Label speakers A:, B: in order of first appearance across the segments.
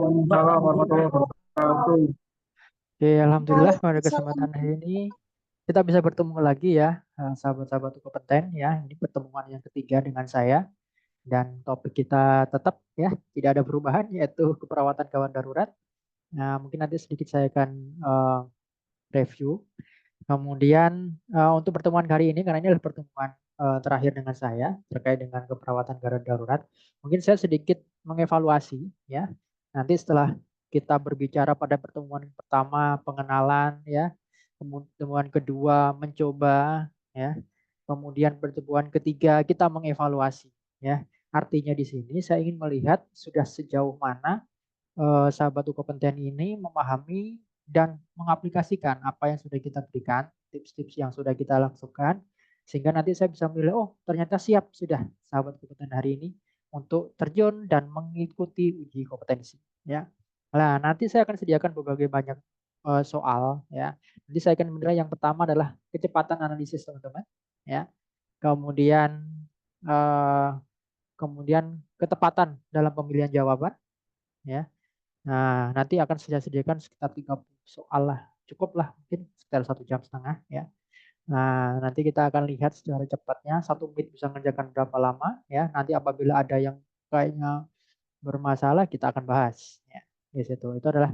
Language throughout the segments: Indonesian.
A: Waalaikumsalam warahmatullahi wabarakatuh.
B: Oke, alhamdulillah pada kesempatan hari ini kita bisa bertemu lagi ya, sahabat-sahabat kompeten ya. Ini pertemuan yang ketiga dengan saya dan topik kita tetap ya tidak ada perubahan yaitu keperawatan gawat darurat. Nah, mungkin nanti sedikit saya akan review. Kemudian untuk pertemuan kali ini karena ini adalah pertemuan terakhir dengan saya terkait dengan keperawatan gawat darurat, mungkin saya sedikit mengevaluasi ya. Nanti setelah kita berbicara pada pertemuan pertama pengenalan ya, pertemuan kedua mencoba ya, kemudian pertemuan ketiga kita mengevaluasi ya. Artinya di sini saya ingin melihat sudah sejauh mana sahabat kompeten ini memahami dan mengaplikasikan apa yang sudah kita berikan, tips-tips yang sudah kita langsungkan, sehingga nanti saya bisa menilai, oh ternyata siap sudah sahabat kompeten hari ini untuk terjun dan mengikuti uji kompetensi. Ya, nah nanti saya akan sediakan berbagai banyak soal. Ya, nanti saya akan menilai yang pertama adalah kecepatan analisis teman-teman. Ya, kemudian eh, kemudian ketepatan dalam pemilihan jawaban. Ya, nah, nanti akan saya sediakan sekitar 30 soal lah. Cukup lah, mungkin sekitar 1,5 jam ya. Nah, nanti kita akan lihat secara cepatnya 1 menit bisa mengerjakan berapa lama ya. Nanti apabila ada yang kayaknya bermasalah kita akan bahas ya. Di situ. Itu adalah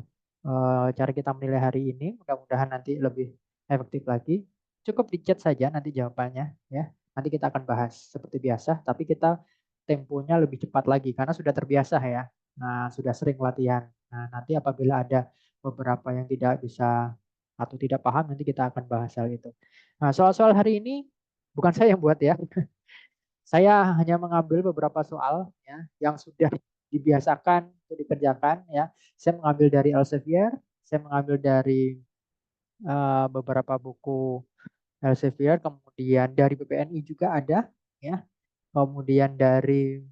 B: cara kita menilai hari ini. Mudah-mudahan nanti lebih efektif lagi. Cukup di chat saja nanti jawabannya ya. Nanti kita akan bahas seperti biasa, tapi kita temponya lebih cepat lagi karena sudah terbiasa ya. Nah, sudah sering latihan. Nah, nanti apabila ada beberapa yang tidak bisa atau tidak paham, nanti kita akan bahas hal itu. Nah, soal-soal hari ini bukan saya yang buat ya. Saya hanya mengambil beberapa soal ya yang sudah dibiasakan untuk dikerjakan ya. Saya mengambil dari Elsevier, saya mengambil dari beberapa buku Elsevier, kemudian dari BPNI juga ada ya. Kemudian dari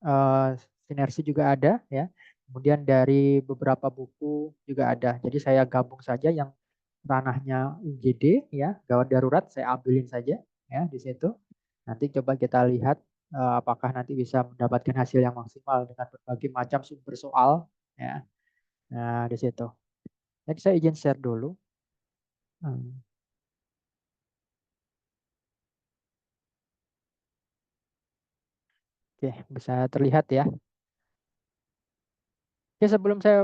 B: eh, Sinersi juga ada ya. Kemudian dari beberapa buku juga ada. Jadi saya gabung saja yang ranahnya UGD ya, gawat darurat saya ambilin saja ya di situ. Nanti coba kita lihat apakah nanti bisa mendapatkan hasil yang maksimal dengan berbagai macam sumber soal ya. Nah, di situ. Jadi saya izin share dulu. Hmm, Oke, bisa terlihat ya. Oke, sebelum saya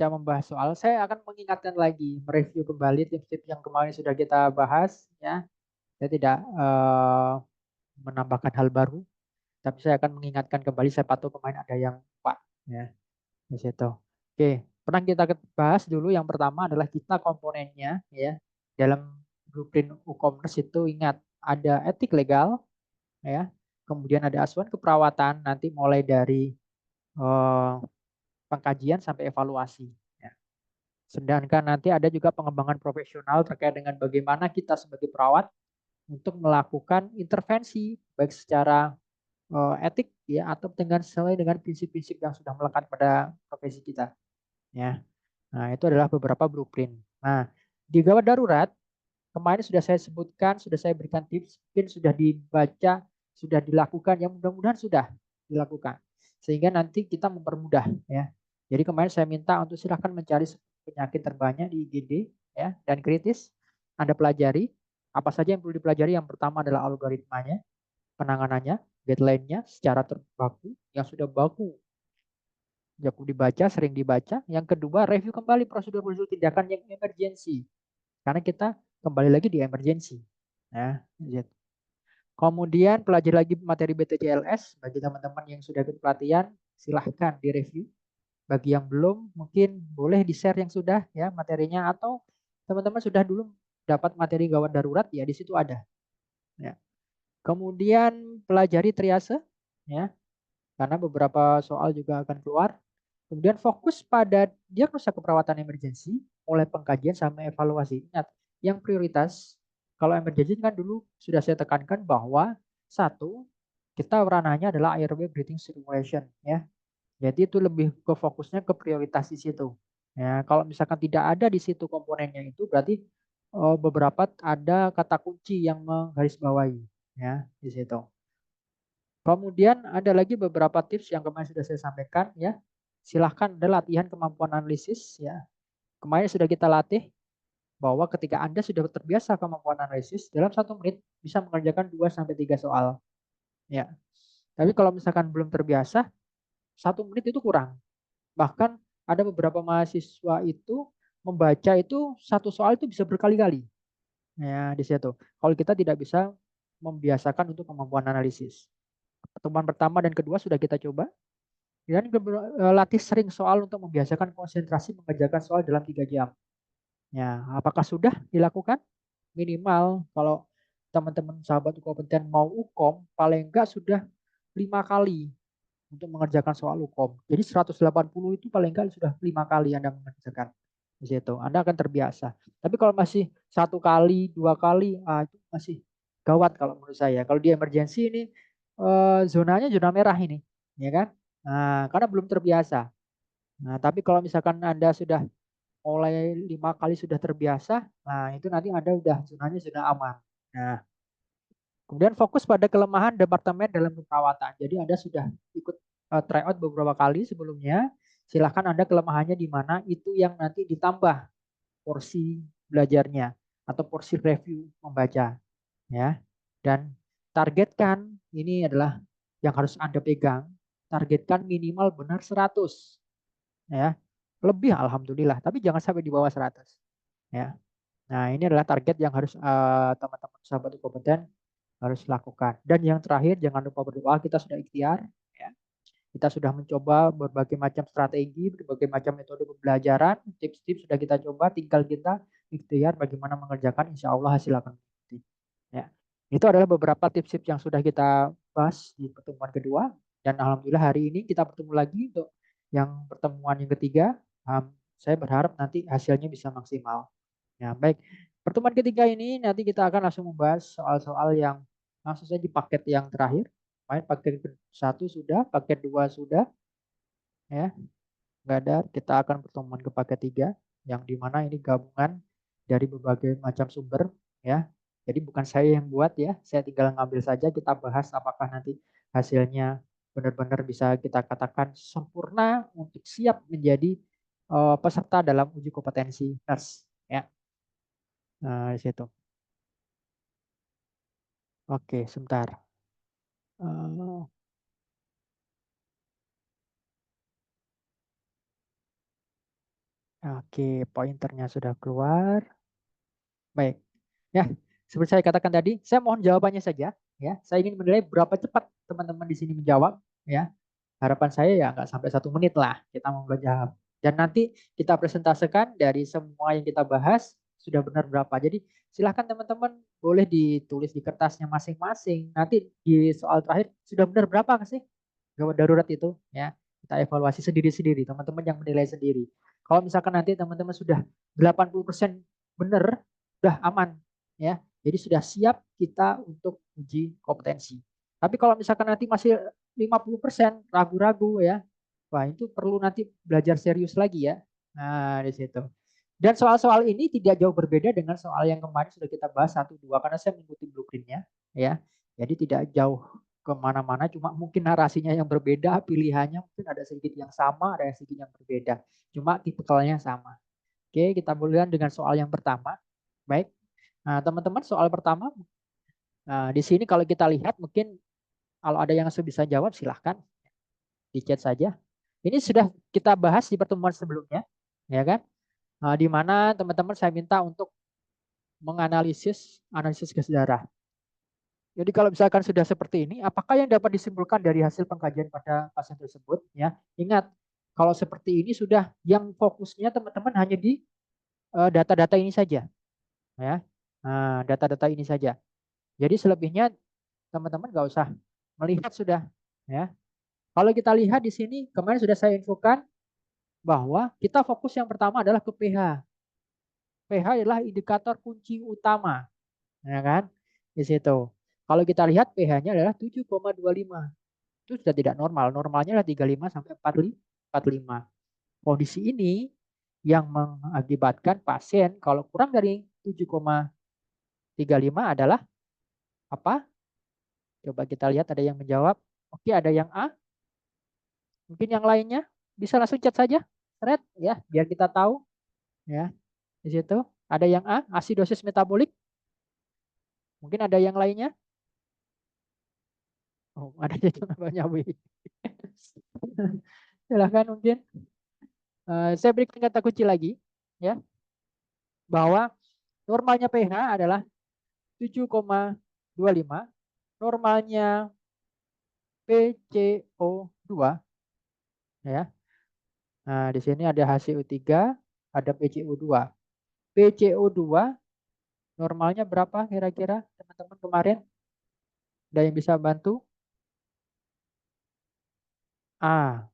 B: membahas soal, saya akan mengingatkan lagi, mereview kembali tips-tips yang kemarin sudah kita bahas ya. Saya tidak menambahkan hal baru, tapi saya akan mengingatkan kembali, saya patuh kemarin ada yang lupa ya di situ. Oke, pernah kita bahas dulu yang pertama adalah kita komponennya ya. Dalam blueprint e-commerce itu ingat ada etik legal ya. Kemudian ada asuhan keperawatan nanti mulai dari eh, pengkajian sampai evaluasi ya. Sedangkan nanti ada juga pengembangan profesional terkait dengan bagaimana kita sebagai perawat untuk melakukan intervensi baik secara etik ya atau dengan sesuai dengan prinsip-prinsip yang sudah melekat pada profesi kita ya. Nah, itu adalah beberapa blueprint. Nah, di gawat darurat kemarin sudah saya sebutkan, sudah saya berikan tips, mungkin sudah dibaca, sudah dilakukan, yang mudah-mudahan sudah dilakukan. Sehingga nanti kita mempermudah ya. Jadi kemarin saya minta untuk silahkan mencari penyakit terbanyak di IGD ya dan kritis. Anda pelajari apa saja yang perlu dipelajari. Yang pertama adalah algoritmanya, penanganannya, guideline-nya secara terbaku yang sudah baku cukup dibaca, sering dibaca. Yang kedua, review kembali prosedur-prosedur tindakan yang emergensi. Karena kita kembali lagi di emergensi. Ya, gitu. Kemudian pelajari lagi materi BTCLS. Bagi teman-teman yang sudah ikut pelatihan, silahkan direview. Bagi yang belum, mungkin boleh di-share yang sudah ya materinya. Atau teman-teman sudah dulu dapat materi gawat darurat, ya di situ ada. Ya. Kemudian pelajari triase, ya, karena beberapa soal juga akan keluar. Kemudian fokus pada diagnosa keperawatan emergensi, mulai pengkajian sampai evaluasi. Ingat, yang prioritas kalau emergensi kan dulu sudah saya tekankan bahwa satu, kita ranahnya adalah airway breathing stimulation ya. Jadi itu lebih ke fokusnya ke prioritas di situ. Ya, kalau misalkan tidak ada di situ komponennya itu berarti beberapa ada kata kunci yang menggarisbawahi ya di situ. Kemudian ada lagi beberapa tips yang kemarin sudah saya sampaikan ya. silahkan ada latihan kemampuan analisis ya. Kemarin sudah kita latih bahwa ketika Anda sudah terbiasa kemampuan analisis, dalam 1 menit bisa mengerjakan 2 sampai 3 soal. Ya. Tapi kalau misalkan belum terbiasa, 1 menit itu kurang. Bahkan ada beberapa mahasiswa itu membaca itu satu soal itu bisa berkali-kali. Ya, di situ. Kalau kita tidak bisa membiasakan untuk kemampuan analisis. Pertemuan pertama dan kedua sudah kita coba. Dan latih sering soal untuk membiasakan konsentrasi mengerjakan soal dalam 3 jam. Ya, apakah sudah dilakukan? Minimal kalau teman-teman sahabat kompeten mau UKOM, paling enggak sudah 5 kali untuk mengerjakan soal UKOM. Jadi 180 itu paling enggak sudah 5 kali Anda mengerjakan di situ. Anda akan terbiasa. Tapi kalau masih 1 kali, 2 kali, itu masih gawat kalau menurut saya. Kalau di emergensi ini zonanya zona merah ini, ya kan? Nah, karena belum terbiasa. Nah, tapi kalau misalkan Anda sudah mulai 5 kali sudah terbiasa, nah itu nanti Anda udah zonanya zona aman. Nah, kemudian fokus pada kelemahan departemen dalam keperawatan. Jadi Anda sudah ikut tryout beberapa kali sebelumnya. Silahkan Anda kelemahannya di mana itu yang nanti ditambah porsi belajarnya atau porsi review membaca ya. Dan targetkan ini adalah yang harus Anda pegang. Targetkan minimal benar 100 ya. Lebih alhamdulillah, tapi jangan sampai di bawah 100 ya. Nah, ini adalah target yang harus teman-teman sahabat kompeten harus lakukan. Dan yang terakhir, jangan lupa berdoa. Kita sudah ikhtiar, ya. Kita sudah mencoba berbagai macam strategi, berbagai macam metode pembelajaran, tips-tips sudah kita coba. Tinggal kita ikhtiar bagaimana mengerjakan. Insya Allah hasil akan mengikuti. Ya, itu adalah beberapa tips-tips yang sudah kita bahas di pertemuan kedua. Dan alhamdulillah hari ini kita bertemu lagi untuk yang pertemuan yang ketiga. Saya berharap nanti hasilnya bisa maksimal. Ya, baik. Pertemuan ketiga ini nanti kita akan langsung membahas soal-soal yang langsung saja di paket yang terakhir. Main paket 1 sudah, paket 2 sudah, ya. Nggak ada. Kita akan pertemuan ke paket 3 yang dimana ini gabungan dari berbagai macam sumber, ya. Jadi bukan saya yang buat ya, saya tinggal ngambil saja. Kita bahas apakah nanti hasilnya benar-benar bisa kita katakan sempurna untuk siap menjadi peserta dalam uji kompetensi nurse, ya. Nah, di situ. Oke, sebentar. Eh, oke, pointernya sudah keluar. Baik. Ya, seperti saya katakan tadi, saya mohon jawabannya saja. Ya, saya ingin menilai berapa cepat teman-teman di sini menjawab. Ya, harapan saya ya nggak sampai 1 menit lah kita mau menjawab. Dan nanti kita presentasikan dari semua yang kita bahas sudah benar berapa. Jadi silahkan teman-teman boleh ditulis di kertasnya masing-masing. Nanti di soal terakhir sudah benar berapa sih gawat darurat itu ya. Kita evaluasi sendiri-sendiri, teman-teman yang menilai sendiri. Kalau misalkan nanti teman-teman sudah 80% benar, sudah aman ya. Jadi sudah siap kita untuk uji kompetensi. Tapi kalau misalkan nanti masih 50% ragu-ragu ya, wah itu perlu nanti belajar serius lagi ya. Nah, di situ. Dan soal-soal ini tidak jauh berbeda dengan soal yang kemarin sudah kita bahas 1, 2 karena saya mengikuti blueprintnya ya. Jadi tidak jauh kemana-mana, cuma mungkin narasinya yang berbeda, pilihannya mungkin ada sedikit yang sama, ada sedikit yang berbeda. Cuma tipikalnya sama. Oke, kita mulai dengan soal yang pertama. Baik. Nah, teman-teman, soal pertama, nah, di sini kalau kita lihat mungkin kalau ada yang bisa jawab silahkan di chat saja. Ini sudah kita bahas di pertemuan sebelumnya, ya kan? Nah, di mana teman-teman saya minta untuk menganalisis analisis gas darah. Jadi kalau misalkan sudah seperti ini, apakah yang dapat disimpulkan dari hasil pengkajian pada pasien tersebut? Ya, ingat kalau seperti ini sudah yang fokusnya teman-teman hanya di data-data ini saja, ya. Nah, data-data ini saja. Jadi selebihnya teman-teman nggak usah melihat sudah, ya. Kalau kita lihat di sini kemarin sudah saya infokan bahwa kita fokus yang pertama adalah ke pH. pH adalah indikator kunci utama, ya kan? Di situ. Kalau kita lihat pH-nya adalah 7,25. Itu sudah tidak normal. Normalnya adalah 35 sampai 45. Kondisi ini yang mengakibatkan pasien kalau kurang dari 7,35 adalah apa? Coba kita lihat ada yang menjawab. Oke, ada yang A. Mungkin yang lainnya. bisa langsung chat saja, thread ya, biar kita tahu ya. Di situ ada yang A, asidosis metabolik. Mungkin ada yang lainnya. Oh, ada juga banyak W. Silahkan mungkin. Saya berikan kata kunci lagi ya, bahwa normalnya pH adalah 7,25, normalnya PCO2 ya. Nah, di sini ada HCO3, ada PCO2. PCO2 normalnya berapa kira-kira teman-teman kemarin? Ada yang bisa bantu? A,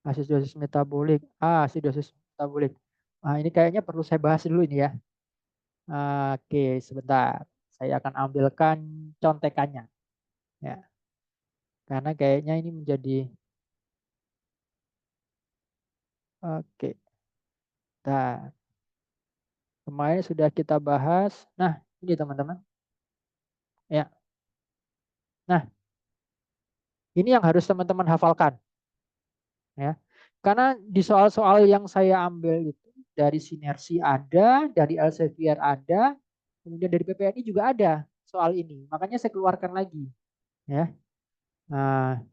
B: asidosis metabolik. A, asidosis metabolik. Nah, ini kayaknya perlu saya bahas dulu ini ya. Oke, sebentar. Saya akan ambilkan contekannya ya. Karena kayaknya ini menjadi oke. Nah, kemarin sudah kita bahas. Nah, ini teman-teman. Ya. Nah, ini yang harus teman-teman hafalkan ya. Karena di soal-soal yang saya ambil itu dari Sinersi ada, dari Elsevier ada, kemudian dari PPNI juga ada soal ini. Makanya saya keluarkan lagi ya. Nah,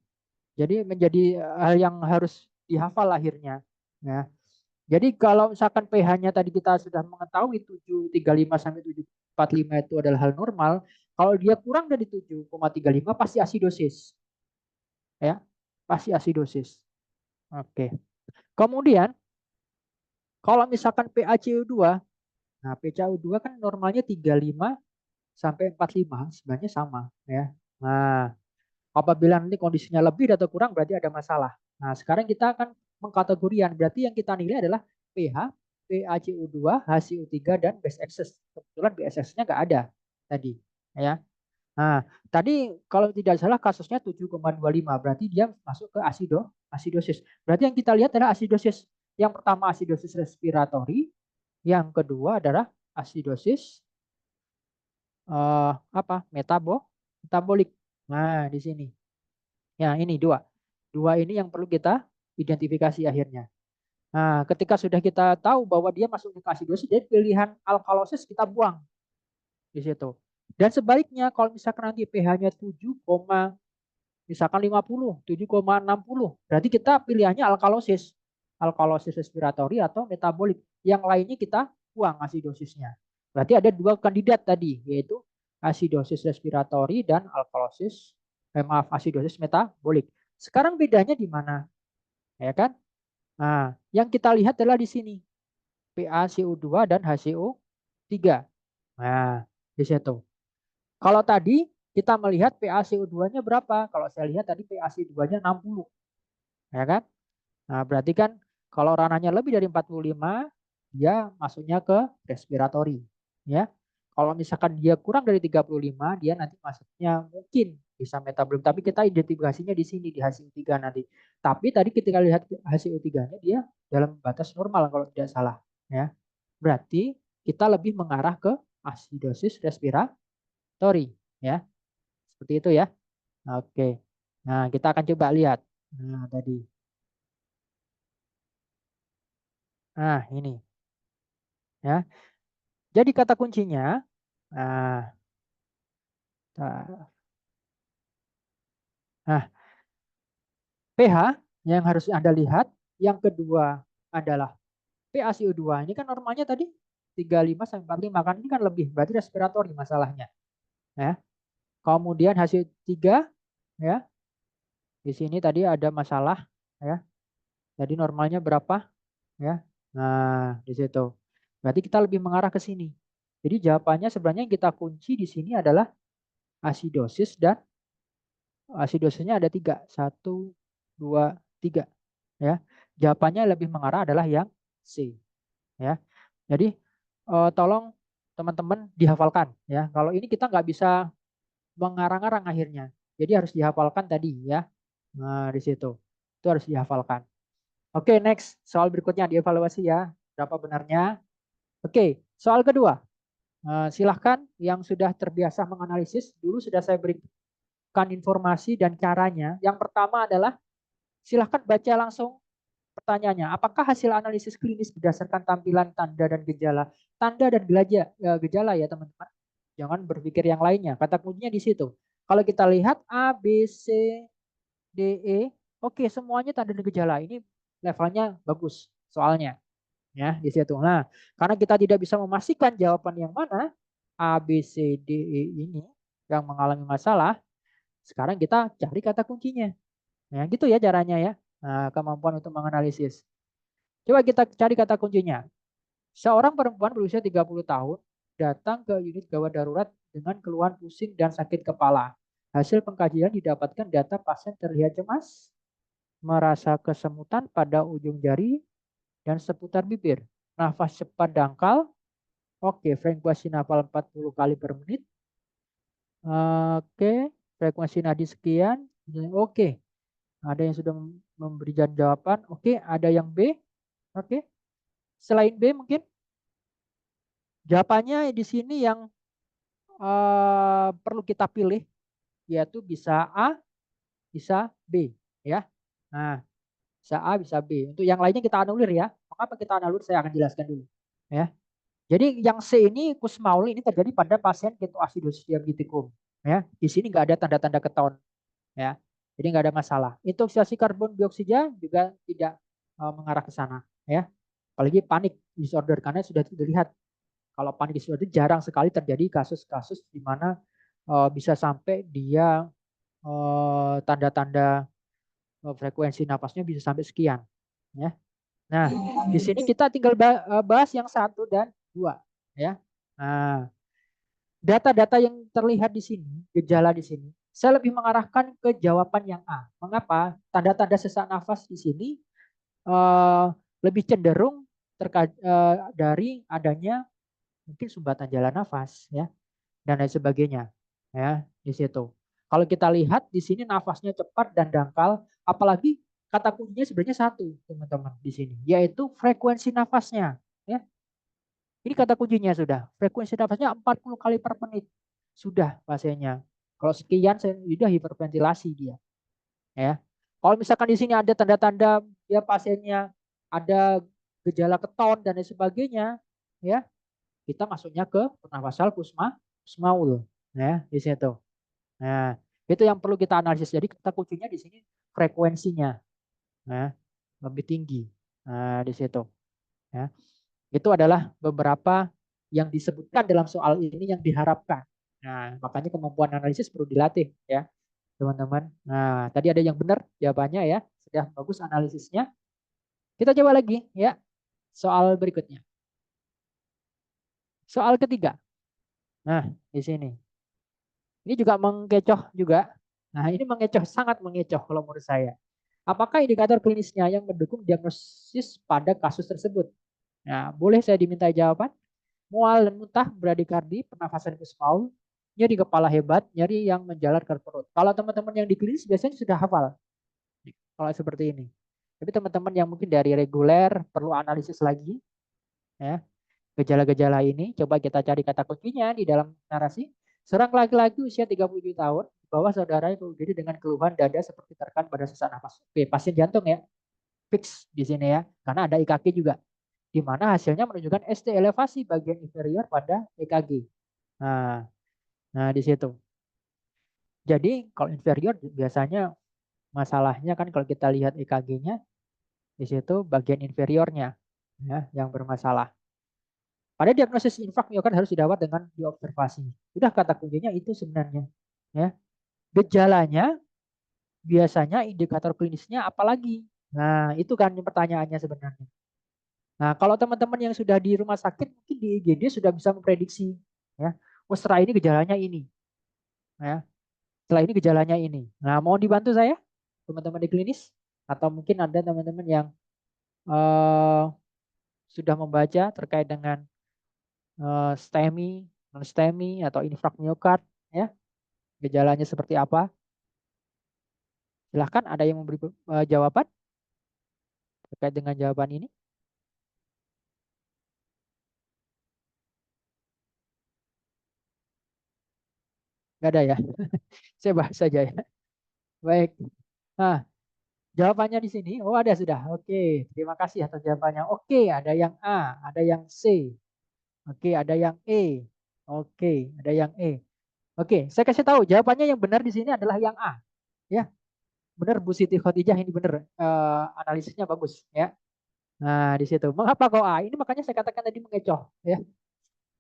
B: jadi menjadi hal yang harus dihafal akhirnya ya. Jadi kalau misalkan pH-nya tadi kita sudah mengetahui 7,35 sampai 7,45 itu adalah hal normal, kalau dia kurang dari 7,35 pasti asidosis ya. Pasti asidosis. Oke. Kemudian kalau misalkan PaCO2, nah PaCO2 kan normalnya 35 sampai 45 sebenarnya sama ya. Nah, apabila nanti kondisinya lebih atau kurang berarti ada masalah. Nah, sekarang kita akan mengkategorikan. Berarti yang kita nilai adalah pH, PaCO2, HCO3 dan base excess. Kebetulan base excess-nya nggak ada tadi ya. Nah, tadi kalau tidak salah kasusnya 7,25 berarti dia masuk ke asidosis. Berarti yang kita lihat adalah asidosis. Yang pertama asidosis respiratori, yang kedua adalah asidosis metabolik. Nah, di sini. Ya, ini dua. Dua ini yang perlu kita identifikasi akhirnya. Nah, ketika sudah kita tahu bahwa dia masuk ke asidosis, jadi pilihan alkalosis kita buang di situ. Dan sebaliknya kalau misalkan nanti pH-nya 7, misalkan 50, 7,60, berarti kita pilihannya alkalosis. Alkalosis respiratori atau metabolik. Yang lainnya kita buang asidosisnya. Berarti ada dua kandidat tadi, yaitu asidosis respiratori dan asidosis metabolik. Sekarang bedanya di mana? Ya kan? Nah, yang kita lihat adalah di sini. PaCO2 dan HCO3. Nah, di situ. Kalau tadi kita melihat PaCO2-nya berapa? Kalau saya lihat tadi PaCO2-nya 60. Ya kan? Nah, berarti kan kalau ranahnya lebih dari 45, dia masuknya ke respiratori. Ya. Kalau misalkan dia kurang dari 35, dia nanti masuknya mungkin bisa metabolik. Tapi kita identifikasinya di sini di HCO3 nanti. Tapi tadi ketika lihat HCO3-nya dia dalam batas normal kalau tidak salah. Ya. Berarti kita lebih mengarah ke asidosis respiratori. Ya. Seperti itu ya. Oke. Nah, kita akan coba lihat. Nah, tadi. Nah, ini ya. Jadi kata kuncinya, nah, nah, pH yang harus Anda lihat, yang kedua adalah PaCO2. Ini kan normalnya tadi 35 sampai 45 kan ini kan lebih, berarti respiratori masalahnya, ya. Kemudian hasil 3 ya. Di sini tadi ada masalah ya. Jadi normalnya berapa ya? Nah, di situ. Berarti kita lebih mengarah ke sini. Jadi jawabannya sebenarnya yang kita kunci di sini adalah asidosis dan asidosisnya ada tiga, satu, dua, tiga, ya. Jawabannya lebih mengarah adalah yang C, ya. Jadi tolong teman-teman dihafalkan, ya. Kalau ini kita nggak bisa mengarang-arang akhirnya, jadi harus dihafalkan tadi, ya. Nah di situ, itu harus dihafalkan. Oke, next soal berikutnya dievaluasi ya, berapa benarnya. Oke, soal kedua. Silahkan yang sudah terbiasa menganalisis, dulu sudah saya berikan informasi dan caranya. Yang pertama adalah silahkan baca langsung Pertanyaannya, apakah hasil analisis klinis berdasarkan tampilan tanda dan gejala? Tanda dan gejala ya teman-teman. Jangan berpikir yang lainnya. Kata kuncinya di situ. Kalau kita lihat A, B, C, D, E, oke semuanya tanda dan gejala. Ini levelnya bagus soalnya. Ya, di situ. Nah, karena kita tidak bisa memastikan jawaban yang mana A, B, C, D, E ini yang mengalami masalah, sekarang kita cari kata kuncinya. Ya, gitu ya caranya ya. Nah, kemampuan untuk menganalisis. Coba kita cari kata kuncinya. Seorang perempuan berusia 30 tahun datang ke unit gawat darurat dengan keluhan pusing dan sakit kepala. Hasil pengkajian didapatkan data pasien terlihat cemas, merasa kesemutan pada ujung jari dan seputar bibir. Nafas cepat dangkal. Oke, frekuensi nafas 40 kali per menit. Oke, frekuensi nadi sekian. Oke, ada yang sudah memberi jawaban. Oke, ada yang B. Oke, selain B mungkin jawabannya di sini yang perlu kita pilih yaitu bisa A, bisa B, ya. Nah, bisa A, bisa B. Untuk yang lainnya kita anulir ya. Mengapa kita anulir? Saya akan jelaskan dulu, ya. Jadi yang C ini Kussmaul ini terjadi pada pasien ketoasidosis diabetikum, ya. Di sini nggak ada tanda-tanda keton, ya. Jadi nggak ada masalah. Intoksiasi karbon dioksida juga tidak mengarah ke sana, ya. Apalagi panik disorder karena sudah dilihat kalau panik disorder jarang sekali terjadi kasus-kasus di mana bisa sampai dia tanda-tanda frekuensi napasnya bisa sampai sekian, ya. Nah, di sini kita tinggal bahas yang 1 dan 2, ya. Nah, data-data yang terlihat di sini, gejala di sini, saya lebih mengarahkan ke jawaban yang A. Mengapa? Tanda-tanda sesak nafas di sini eh, lebih cenderung dari adanya mungkin sumbatan jalan nafas, ya, dan lain sebagainya, ya, di situ. Kalau kita lihat di sini nafasnya cepat dan dangkal, apalagi kata kuncinya sebenarnya satu, teman-teman, di sini, yaitu frekuensi nafasnya, ya. Ini kata kuncinya sudah. Frekuensi nafasnya 40 kali per menit. Sudah pasiennya. Kalau sekian sudah hiperventilasi dia, ya. Kalau misalkan di sini ada tanda-tanda ya pasiennya ada gejala keton dan lain sebagainya, ya, kita masuknya ke pernafasan Kussmaul, ya, di situ. Nah, itu yang perlu kita analisis. Jadi kata kuncinya di sini frekuensinya, nah, lebih tinggi. Nah, di situ. Ya. Itu adalah beberapa yang disebutkan dalam soal ini yang diharapkan. Nah, makanya kemampuan analisis perlu dilatih ya, teman-teman. Nah, tadi ada yang benar jawabannya ya. Sudah bagus analisisnya. Kita coba lagi ya. Soal berikutnya. Soal ketiga. Nah, di sini. Ini juga mengecoh juga. Nah, ini mengecoh, sangat mengecoh kalau menurut saya. Apakah indikator klinisnya yang mendukung diagnosis pada kasus tersebut? Nah, boleh saya diminta jawaban? Mual dan muntah, bradikardi, pernafasan Kussmaul, nyeri kepala hebat, nyeri yang menjalar ke perut. Kalau teman-teman yang di klinis biasanya sudah hafal kalau seperti ini. Tapi teman-teman yang mungkin dari reguler perlu analisis lagi, ya, gejala-gejala ini. Coba kita cari kata kuncinya di dalam narasi. Seorang laki-laki usia 37 tahun, bahwa saudaranya jadi dengan keluhan dada seperti tertekan pada sesak nafas. Oke, pasien jantung ya, fix di sini ya, karena ada EKG juga, di mana hasilnya menunjukkan ST elevasi bagian inferior pada EKG. Nah, nah di situ. Jadi kalau inferior biasanya masalahnya kan kalau kita lihat EKG-nya di situ bagian inferiornya ya yang bermasalah. Pada diagnosis infrak miokard harus didapat dengan diobservasi. Sudah kata kuncinya itu sebenarnya. Ya. Gejalanya biasanya indikator klinisnya apalagi. Nah, itu kan pertanyaannya sebenarnya. Nah, kalau teman-teman yang sudah di rumah sakit mungkin di IGD sudah bisa memprediksi ya. Oh, setelah ini gejalanya ini ya. Setelah ini gejalanya ini. Nah, mau dibantu saya teman-teman di klinis atau mungkin ada teman-teman yang eh, sudah membaca terkait dengan STEMI, non STEMI atau infrak miokard ya. Gejalanya seperti apa? Silahkan ada yang memberi jawaban terkait dengan jawaban ini. Nggak ada ya? Saya bahas saja ya. Baik. Nah, Jawabannya di sini. Oh, ada sudah. Oke, terima kasih atas jawabannya. Oke, ada yang A, ada yang C. Oke, ada yang E. Oke, ada yang E. Oke, saya kasih tahu jawabannya yang benar di sini adalah yang A. Ya, benar Bu Siti Khotijah ini benar. Analisisnya bagus ya. Nah, di situ. Mengapa kok A? Ini makanya saya katakan tadi mengecoh ya.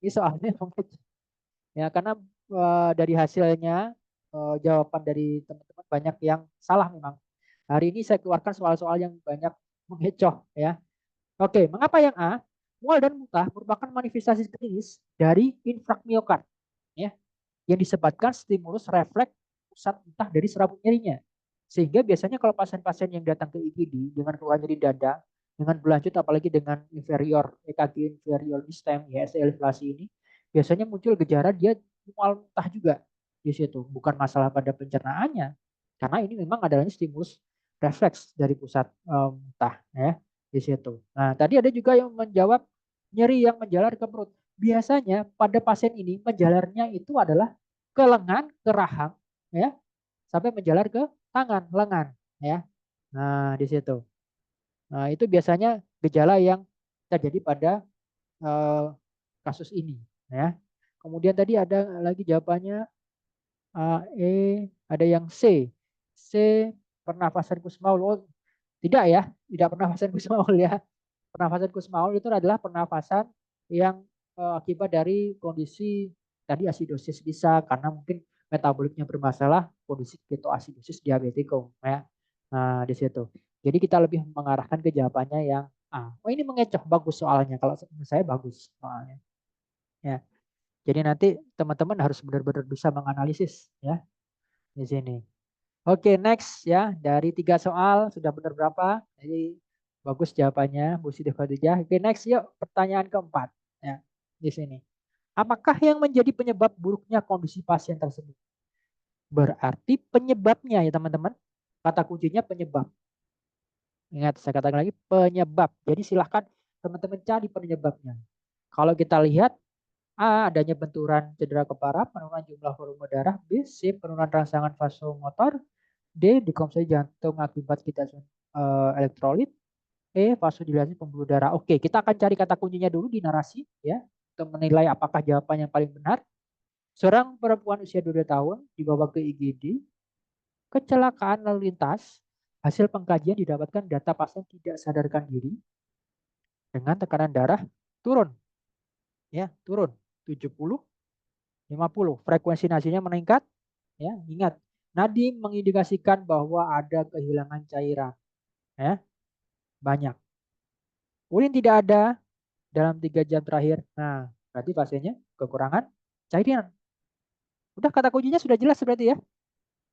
B: Ini soalnya mengecoh. Ya, karena dari hasilnya jawaban dari teman-teman banyak yang salah memang. Hari ini saya keluarkan soal-soal yang banyak mengecoh ya. Oke, mengapa yang A? Mual dan muntah merupakan manifestasi klinis dari infark miokard ya, yang disebabkan stimulus refleks pusat muntah dari serabut nyerinya. Sehingga biasanya kalau pasien-pasien yang datang ke IGD dengan keluhan nyeri dada, dengan berlanjut apalagi dengan inferior EKG inferior stem ya elevasi ini, biasanya muncul gejala dia mual muntah juga di situ. Bukan masalah pada pencernaannya, karena ini memang adalah stimulus refleks dari pusat muntah ya di situ. Nah, tadi ada juga yang menjawab nyeri yang menjalar ke perut. Biasanya pada pasien ini menjalarnya itu adalah ke lengan, ke rahang, ya, sampai menjalar ke tangan, lengan, ya. Nah, di situ. Nah, itu biasanya gejala yang terjadi pada eh, kasus ini, ya. Kemudian tadi ada lagi jawabannya A, E, ada yang C. C pernafasan Kussmaul. Oh, tidak ya, tidak pernafasan Kussmaul ya. Pernafasan Kussmaul itu adalah pernafasan yang akibat dari kondisi tadi asidosis bisa karena mungkin metaboliknya bermasalah, kondisi ketoasidosis diabetikum ya. Nah, di situ. Jadi kita lebih mengarahkan ke jawabannya yang A. Oh, ini mengecoh bagus soalnya. Kalau menurut saya bagus soalnya. Ya. Jadi nanti teman-teman harus benar-benar bisa menganalisis ya di sini. Oke, next ya. Dari 3 soal sudah benar berapa? Jadi bagus jawabannya Bu Siti Khadijah. Oke, next yuk pertanyaan keempat. Ya, di sini. Apakah yang menjadi penyebab buruknya kondisi pasien tersebut? Berarti penyebabnya ya teman-teman. Kata kuncinya penyebab. Ingat, saya katakan lagi penyebab. Jadi silahkan teman-teman cari penyebabnya. Kalau kita lihat A, adanya benturan cedera kepala, penurunan jumlah volume darah. B, C, penurunan rangsangan vasomotor. D, dekompresi jantung akibat kita elektrolit. E, vasodilasi pembuluh darah. Oke, kita akan cari kata kuncinya dulu di narasi ya untuk menilai apakah jawaban yang paling benar. Seorang perempuan usia 2 tahun dibawa ke IGD, kecelakaan lalu lintas. Hasil pengkajian didapatkan data pasien tidak sadarkan diri dengan tekanan darah turun ya, turun 70 50. Frekuensi nasinya meningkat ya. Ingat, nadi mengindikasikan bahwa ada kehilangan cairan ya, banyak. Urin tidak ada dalam 3 jam terakhir. Nah, berarti pasiennya kekurangan cairan. Udah kata kuncinya sudah jelas berarti ya.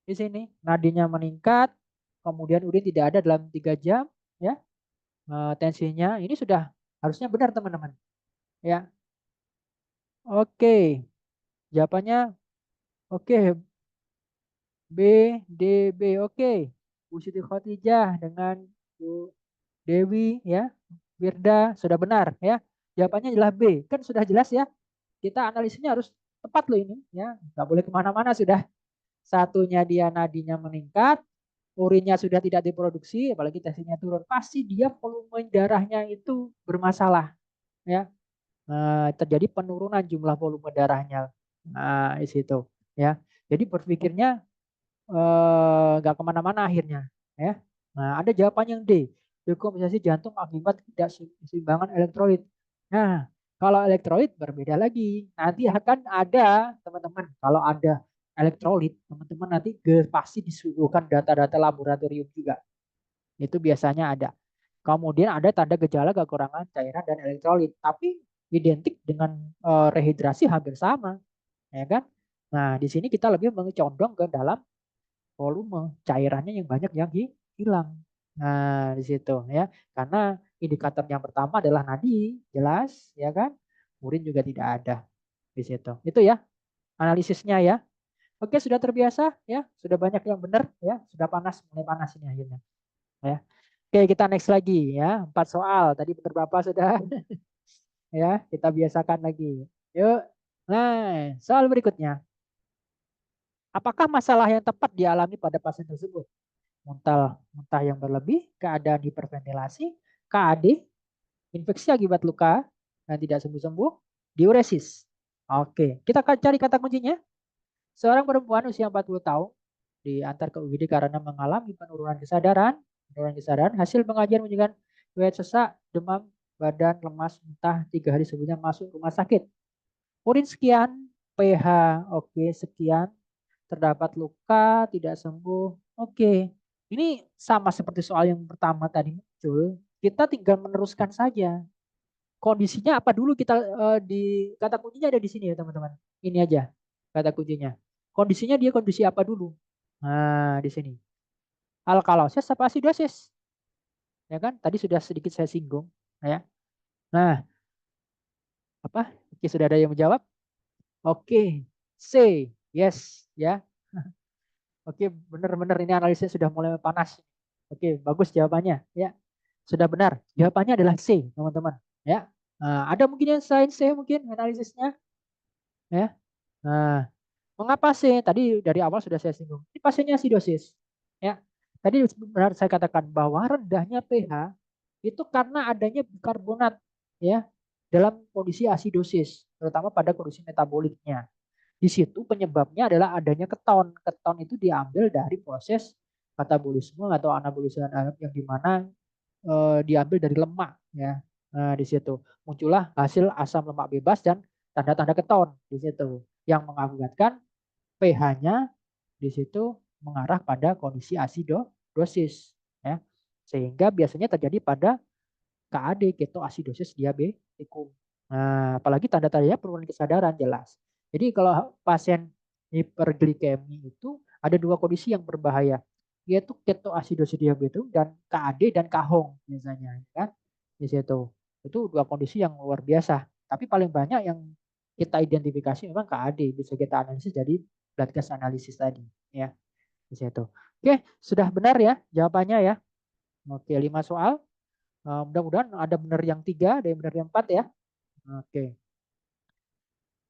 B: Di sini nadinya meningkat, kemudian urin tidak ada dalam 3 jam ya. Tensinya ini sudah harusnya benar teman-teman. Ya. Oke. Jawabannya oke. B, D, B. Oke. Bu Siti Khotijah dengan Bu Dewi ya. Firda sudah benar ya. Jawabannya adalah B. Kan sudah jelas ya. Kita analisisnya harus tepat loh ini ya. Nggak boleh kemana-mana sudah. Satunya dia nadinya meningkat, urinnya sudah tidak diproduksi, apalagi tensinya turun. Pasti dia volume darahnya itu bermasalah ya. Terjadi penurunan jumlah volume darahnya. Nah, di situ ya. Jadi berpikirnya nggak kemana-mana akhirnya ya. Nah, ada jawaban yang D, dekompensasi jantung akibat tidak keseimbangan elektrolit. Nah, kalau elektrolit berbeda lagi. Nanti akan ada teman-teman, kalau ada elektrolit, teman-teman nanti pasti disuguhkan data-data laboratorium juga. Itu biasanya ada. Kemudian ada tanda gejala kekurangan cairan dan elektrolit, tapi identik dengan rehidrasi hampir sama, ya kan? Nah, di sini kita lebih mengecondong ke dalam volume cairannya yang banyak yang hilang. Nah, di situ ya. Karena indikator yang pertama adalah nadi, jelas ya kan? Urin juga tidak ada di situ. Itu ya analisisnya ya. Oke, sudah terbiasa ya, sudah banyak yang benar ya, sudah panas, mulai panas ini akhirnya ya. Oke, kita next lagi ya. 4 soal. Tadi benar berapa sudah ya, kita biasakan lagi. Yuk. Nah, soal berikutnya. Apakah masalah yang tepat dialami pada pasien tersebut? muntah yang berlebih, keadaan hiperventilasi, KAD, infeksi akibat luka dan tidak sembuh-sembuh, diuresis. Oke, kita akan cari kata kuncinya. Seorang perempuan usia 40 tahun diantar ke UGD karena mengalami penurunan kesadaran. Hasil pengajian menunjukkan riwayat sesak, demam, badan lemas, muntah 3 hari sebelumnya masuk rumah sakit. Urin sekian, pH oke sekian, terdapat luka, tidak sembuh. Oke, ini sama seperti soal yang pertama tadi muncul. Kita tinggal meneruskan saja. Kondisinya apa dulu kita di kata kuncinya ada di sini ya teman-teman. Ini aja kata kuncinya. Kondisinya dia kondisi apa dulu? Nah, di sini. Alkalosis apa asidosis? Ya kan? Tadi sudah sedikit saya singgung, ya. Nah, apa? Oke, sudah ada yang menjawab? Oke. C. Yes, ya. Oke, benar-benar ini analisnya sudah mulai panas. Oke, bagus jawabannya, ya. Sudah benar. Jawabannya adalah C, teman-teman, ya. Nah, ada mungkin yang selain C mungkin analisisnya, ya. Nah, mengapa C? Tadi dari awal sudah saya singgung. Ini pasiennya acidosis. Ya. Tadi benar saya katakan bahwa rendahnya pH itu karena adanya bikarbonat ya dalam kondisi asidosis, terutama pada kondisi metaboliknya. Di situ penyebabnya adalah adanya keton. Keton itu diambil dari proses katabolisme atau anabolisme yang dimana diambil dari lemak ya. Nah, di situ muncullah hasil asam lemak bebas dan tanda-tanda keton di situ yang mengakibatkan pH-nya di situ mengarah pada kondisi asidosis ya. Sehingga biasanya terjadi pada KAD ketoasidosis diabetikum. Nah, apalagi tanda-tandanya penurunan kesadaran jelas. Jadi kalau pasien hiperglikemi itu ada dua kondisi yang berbahaya, yaitu ketoasidosis diabetes dan KAD dan KAHONG biasanya kan. Di situ. Itu dua kondisi yang luar biasa. Tapi paling banyak yang kita identifikasi memang KAD, bisa kita analisis dari blood gas analisis tadi ya. Di situ. Oke, sudah benar ya jawabannya ya. Oke, 5 soal. Mudah-mudahan ada benar yang 3, ada yang benar yang 4 ya. Oke.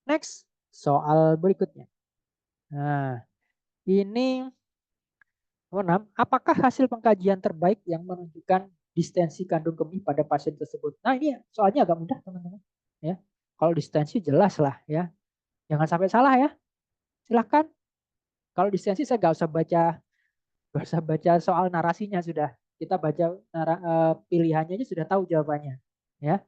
B: Next, soal berikutnya. Nah, ini nomor 6. Apakah hasil pengkajian terbaik yang menunjukkan distensi kandung kemih pada pasien tersebut? Nah, ini soalnya agak mudah, teman-teman. Ya. Kalau distensi jelas lah ya. Jangan sampai salah ya. Silahkan. Kalau distensi saya nggak usah baca soal narasinya sudah. Kita baca pilihannya aja sudah tahu jawabannya. Ya.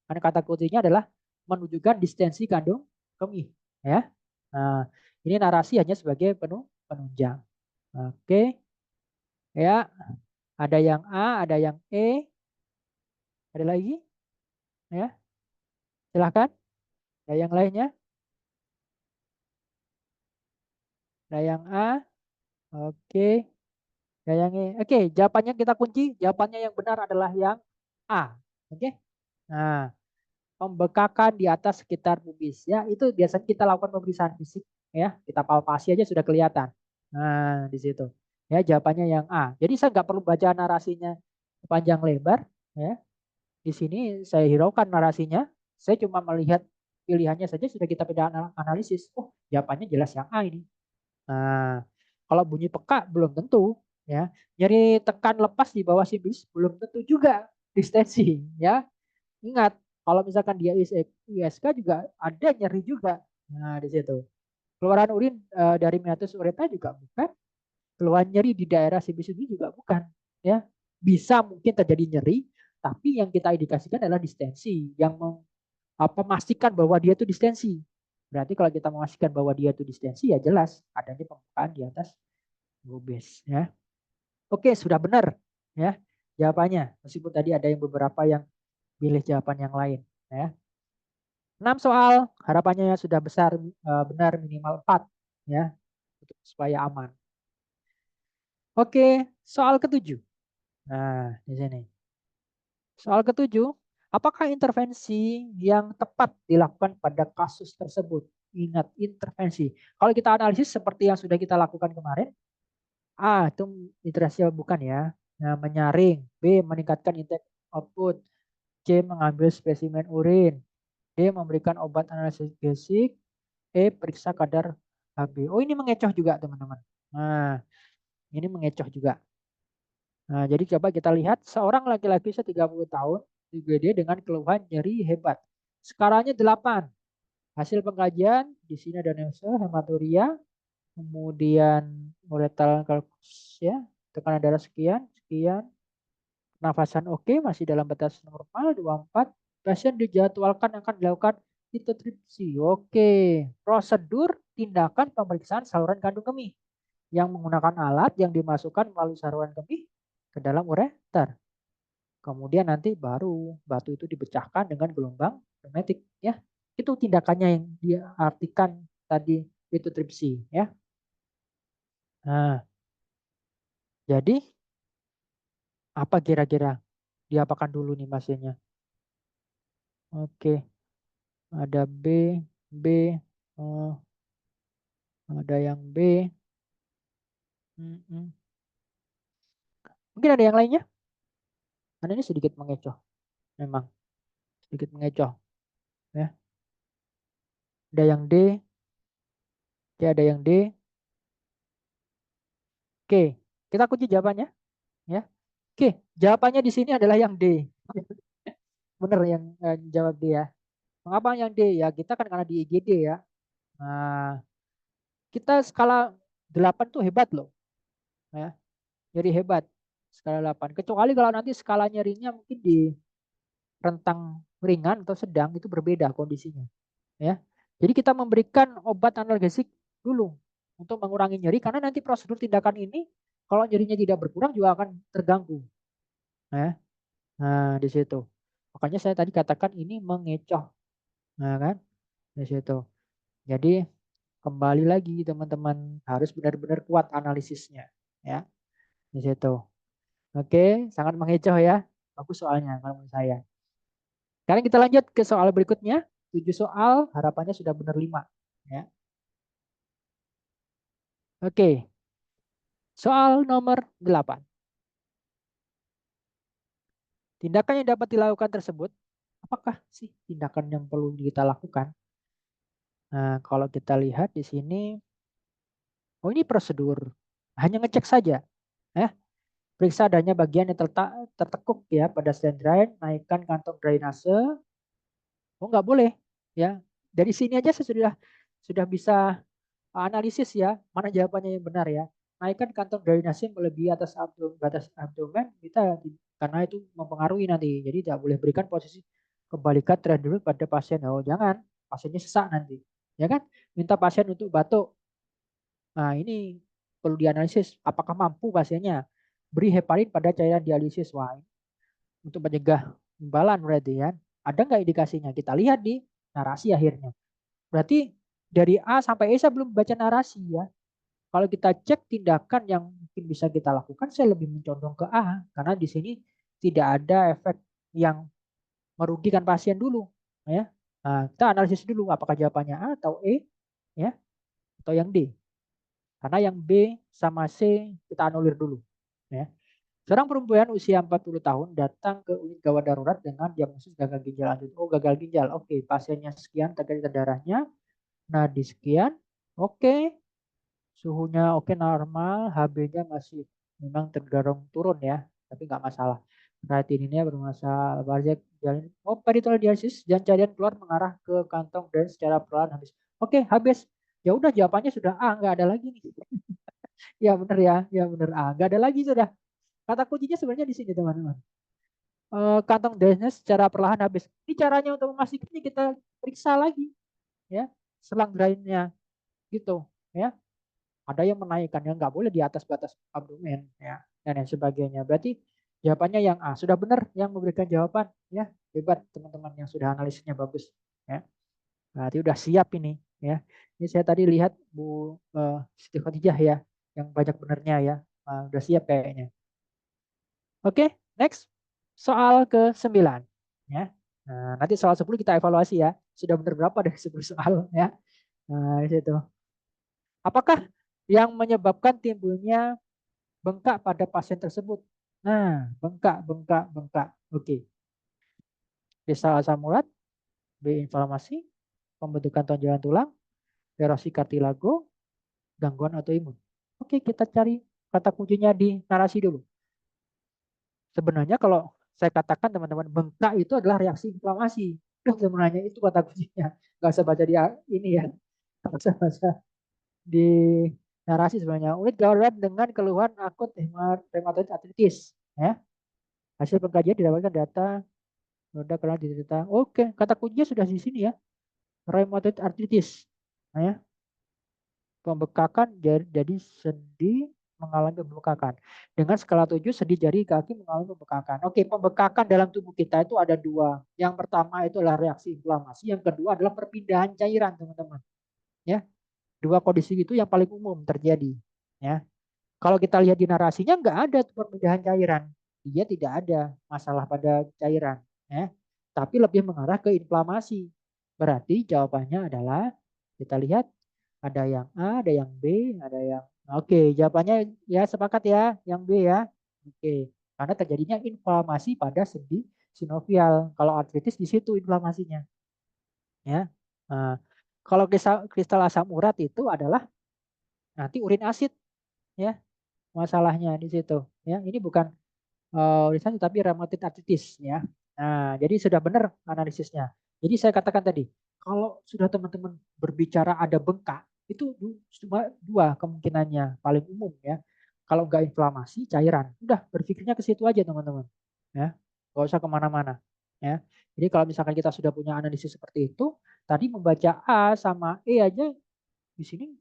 B: Karena kata kuncinya adalah menunjukkan distensi kandung kemih. Ya. Nah, ini narasi hanya sebagai penunjang. Oke. Ya, ada yang A, ada yang E, ada lagi? Ya, silahkan. Ada yang lainnya? Ada yang A, oke. Ada yang E. Oke, jawabannya kita kunci. Jawabannya yang benar adalah yang A. Oke. Nah, pembekakan di atas sekitar pubis. Ya, itu biasanya kita lakukan pemeriksaan fisik. Ya, kita palpasi aja sudah kelihatan. Nah, di situ. Ya, jawabannya yang A. Jadi saya nggak perlu baca narasinya panjang lebar. Ya, di sini saya hiraukan narasinya. Saya cuma melihat pilihannya saja sudah kita analisis. Oh, jawabannya jelas yang A ini. Nah, kalau bunyi peka belum tentu. Ya, nyeri tekan lepas di bawah simbis belum tentu juga distensi. Ya, ingat kalau misalkan dia ISK juga ada nyeri juga. Nah, di situ. Keluaran urin dari meatus ureta juga bukan. Keluhan nyeri di daerah sibi-sibi juga bukan. Ya, bisa mungkin terjadi nyeri, tapi yang kita indikasikan adalah distensi yang memastikan bahwa dia itu distensi. Berarti kalau kita memastikan bahwa dia itu distensi ya jelas adanya pembukaan di atas gobes ya. Oke, sudah benar ya jawabannya. Meskipun tadi ada yang beberapa yang pilih jawaban yang lain ya. 6 soal, harapannya sudah besar benar minimal 4 ya supaya aman. Oke, soal ketujuh. Nah, di sini. Soal ketujuh, apakah intervensi yang tepat dilakukan pada kasus tersebut? Ingat, intervensi. Kalau kita analisis seperti yang sudah kita lakukan kemarin, A, itu intervensi bukan ya. Nah, menyaring. B, meningkatkan intake output. C, mengambil spesimen urin. D, memberikan obat analgesik. E, periksa kadar HB. Oh, ini mengecoh juga, teman-teman. Nah, ini mengecoh juga. Nah, jadi coba kita lihat seorang laki-laki usia 30 tahun IGD dengan keluhan nyeri hebat. Skalanya 8. Hasil pengkajian di sini ada hematuria, kemudian uretal kalkus ya, tekanan darah sekian, sekian, nafasan oke, masih dalam batas normal 24. Pasien dijadwalkan akan dilakukan hitotripsi. Oke, prosedur tindakan pemeriksaan saluran kandung kemih yang menggunakan alat yang dimasukkan melalui saluran kemih ke dalam ureter. Kemudian nanti baru batu itu dipecahkan dengan gelombang magnetik ya. Itu tindakannya yang diartikan tadi itu tripsi ya. Nah, jadi apa kira-kira diapakan dulu nih pasiennya? Oke, ada B, oh, ada yang B. Mm-mm. Mungkin ada yang lainnya? Karena ini sedikit mengecoh, memang sedikit mengecoh ya. Ada yang D, oke, ada yang D. Oke, kita kunci jawabannya ya. Oke, jawabannya di sini adalah yang D. Bener yang jawab D ya. Mengapa yang D? Ya kita kan karena di IGD ya. Nah, kita skala 8 tuh hebat loh. Ya, jadi hebat. Skala 8. Kecuali kalau nanti skala nyerinya mungkin di rentang ringan atau sedang itu berbeda kondisinya. Ya. Jadi kita memberikan obat analgesik dulu untuk mengurangi nyeri karena nanti prosedur tindakan ini kalau nyerinya tidak berkurang juga akan terganggu. Ya. Nah, di situ. Makanya saya tadi katakan ini mengecoh. Nah, kan? Di situ. Jadi kembali lagi teman-teman harus benar-benar kuat analisisnya ya di situ. Oke, sangat mengecoh ya. Bagus soalnya kalau menurut saya. Sekarang kita lanjut ke soal berikutnya. 7 soal, harapannya sudah benar 5 ya. Oke, soal nomor 8. Tindakan yang dapat dilakukan tersebut, apakah sih tindakan yang perlu kita lakukan? Nah, kalau kita lihat di sini, oh ini prosedur. Hanya ngecek saja. Ya. Periksa adanya bagian yang tertekuk ya pada stand drain, naikkan kantong drainase. Oh nggak boleh ya. Dari sini aja saya sudah bisa analisis ya mana jawabannya yang benar ya. Naikkan kantong drainase melebihi atas batas abdomen kita karena itu mempengaruhi nanti. Jadi tidak boleh berikan posisi kebalikan tren pada pasien. Oh jangan, pasiennya sesak nanti. Ya kan? Minta pasien untuk batuk. Nah ini perlu dianalisis apakah mampu pasiennya beri heparin pada cairan dialisis. Wah, untuk mencegah imbalan berarti kan. Ada nggak indikasinya? Kita lihat di narasi akhirnya. Berarti dari A sampai E saya belum baca narasi ya. Kalau kita cek tindakan yang mungkin bisa kita lakukan, saya lebih mencondong ke A. Karena di sini tidak ada efek yang merugikan pasien dulu. Ya. Nah, kita analisis dulu apakah jawabannya A atau E ya atau yang D. Karena yang B sama C kita anulir dulu. Ya. Seorang perempuan usia 40 tahun datang ke unit gawat darurat dengan diagnosis gagal ginjal akut. Oh, gagal ginjal. Oke, pasiennya sekian, tekanan darahnya. Nadi sekian. Oke, suhunya oke normal, HB-nya masih memang tergolong turun ya, tapi nggak masalah. Kreatininnya bermasalah. Oh, peritoneal dialisis dan cairan keluar mengarah ke kantong dan secara perlahan habis. Oke, habis. Ya udah jawabannya sudah A, nggak ada lagi nih. Ya benar ya benar A, nggak ada lagi sudah. Kata kuncinya sebenarnya di sini teman-teman. Kantong dasnya secara perlahan habis. Ini caranya untuk memastikannya kita periksa lagi ya selang drainnya gitu ya. Ada yang menaikkan yang nggak boleh di atas batas abdomen ya dan lain sebagainya. Berarti jawabannya yang A. Sudah benar yang memberikan jawaban ya. Hebat teman-teman yang sudah analisisnya bagus ya. Berarti udah siap ini ya. Ini saya tadi lihat Bu Siti Khadijah ya yang banyak benernya ya. Udah siap kayaknya. Oke, next. Soal ke-9 ya. Nah, nanti soal 10 kita evaluasi ya. Sudah benar berapa dari 10 soal ya. Nah, di situ. Apakah yang menyebabkan timbulnya bengkak pada pasien tersebut? Nah, bengkak, bengkak, bengkak. Oke. Bisa asam urat, B inflamasi, pembentukan tonjolan tulang, erosi kartilago, gangguan autoimun. Oke, kita cari kata kuncinya di narasi dulu. Sebenarnya kalau saya katakan teman-teman, bengkak itu adalah reaksi inflamasi. Sebenarnya itu kata kuncinya. Nggak usah baca di ini ya. Nggak usah baca di narasi sebenarnya. Unit gawat darurat dengan keluhan akut rheumatoid arthritis. Ya. Hasil pengkajian didapatkan data roda karena diderita. Oke, kata kuncinya sudah di sini ya. Rheumatoid arthritis. Nah, ya. Pembekakan jadi sendi mengalami pembekakan. Dengan skala 7 sendi jari kaki mengalami pembekakan. Oke, pembekakan dalam tubuh kita itu ada dua. Yang pertama itu adalah reaksi inflamasi, yang kedua adalah perpindahan cairan, teman-teman. Ya, dua kondisi itu yang paling umum terjadi. Ya, kalau kita lihat di narasinya nggak ada tuh perpindahan cairan. Dia tidak ada masalah pada cairan. Ya, tapi lebih mengarah ke inflamasi. Berarti jawabannya adalah kita lihat ada yang A, ada yang B, ada yang Oke, jawabannya ya sepakat ya, yang B ya. Oke, karena terjadinya inflamasi pada sendi sinovial. Kalau artritis di situ inflamasinya, ya. Nah, kalau kristal asam urat itu adalah nanti urin asid, ya. Masalahnya di situ, ya. Ini bukan urin tapi rheumatoid arthritis, ya. Nah, jadi sudah benar analisisnya. Jadi saya katakan tadi, kalau sudah teman-teman berbicara ada bengkak, itu cuma dua kemungkinannya paling umum ya. Kalau nggak inflamasi, cairan. Udah berpikirnya ke situ aja teman-teman. Ya, nggak usah kemana-mana. Ya, jadi kalau misalkan kita sudah punya analisis seperti itu, tadi membaca A sama E aja di sini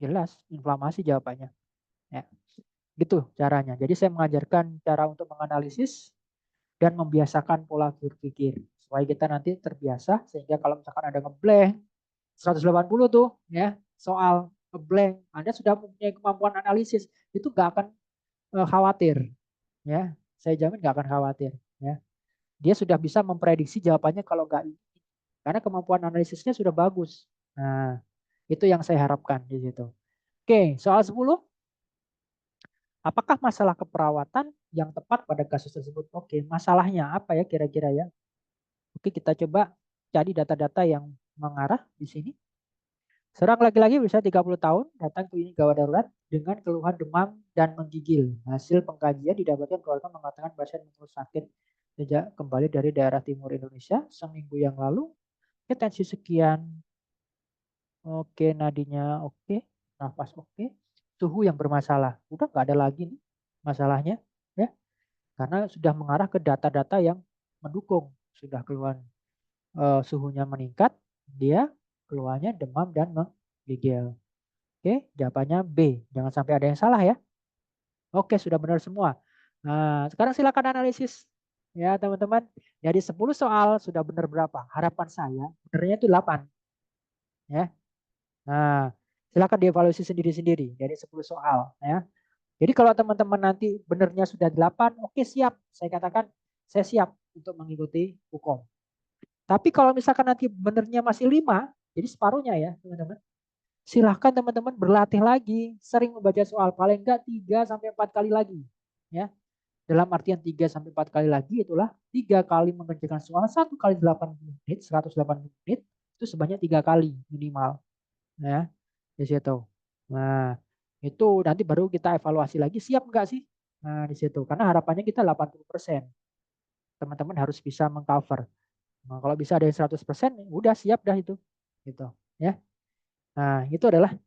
B: jelas inflamasi jawabannya. Ya, gitu caranya. Jadi saya mengajarkan cara untuk menganalisis dan membiasakan pola berpikir supaya kita nanti terbiasa sehingga kalau misalkan ada ngeblank 180 tuh ya soal ngeblank Anda sudah mempunyai kemampuan analisis itu nggak akan khawatir ya saya jamin nggak akan khawatir ya dia sudah bisa memprediksi jawabannya kalau nggak ini karena kemampuan analisisnya sudah bagus. Nah itu yang saya harapkan di situ. Oke, soal 10. Apakah masalah keperawatan yang tepat pada kasus tersebut? Oke, masalahnya apa ya kira-kira ya? Oke, kita coba cari data-data yang mengarah di sini. Seorang laki-laki berusia 30 tahun datang ke unit gawat darurat dengan keluhan demam dan menggigil. Hasil pengkajian didapatkan keluarga mengatakan pasien mengeluh sakit sejak kembali dari daerah timur Indonesia seminggu yang lalu. Oke, tensi sekian. Oke, nadinya oke. Nafas oke. Suhu yang bermasalah. Udah nggak ada lagi nih masalahnya. Ya, karena sudah mengarah ke data-data yang mendukung. Sudah keluar suhunya meningkat, dia keluarnya demam dan menggigil. Oke, jawabannya B. Jangan sampai ada yang salah ya. Oke, sudah benar semua. Nah, sekarang silakan analisis. Ya, teman-teman. Dari 10 soal sudah benar berapa? Harapan saya benernya itu 8. Ya. Nah, silakan dievaluasi sendiri-sendiri dari 10 soal. Ya. Jadi kalau teman-teman nanti benernya sudah 8, oke siap. Saya katakan, saya siap untuk mengikuti hukum. Tapi kalau misalkan nanti benernya masih 5, jadi separuhnya ya teman-teman. Silahkan teman-teman berlatih lagi, sering membaca soal paling enggak 3 sampai 4 kali lagi. Ya. Dalam artian 3 sampai 4 kali lagi itulah 3 kali mengerjakan soal 1 kali 80 menit, 180 menit itu sebanyak 3 kali minimal. Ya, di situ. Nah, itu nanti baru kita evaluasi lagi siap enggak sih? Nah, di situ. Karena harapannya kita 80%. Teman-teman harus bisa mengcover. Nah, kalau bisa ada yang 100%, udah siap dah itu. Gitu, ya. Nah, itu adalah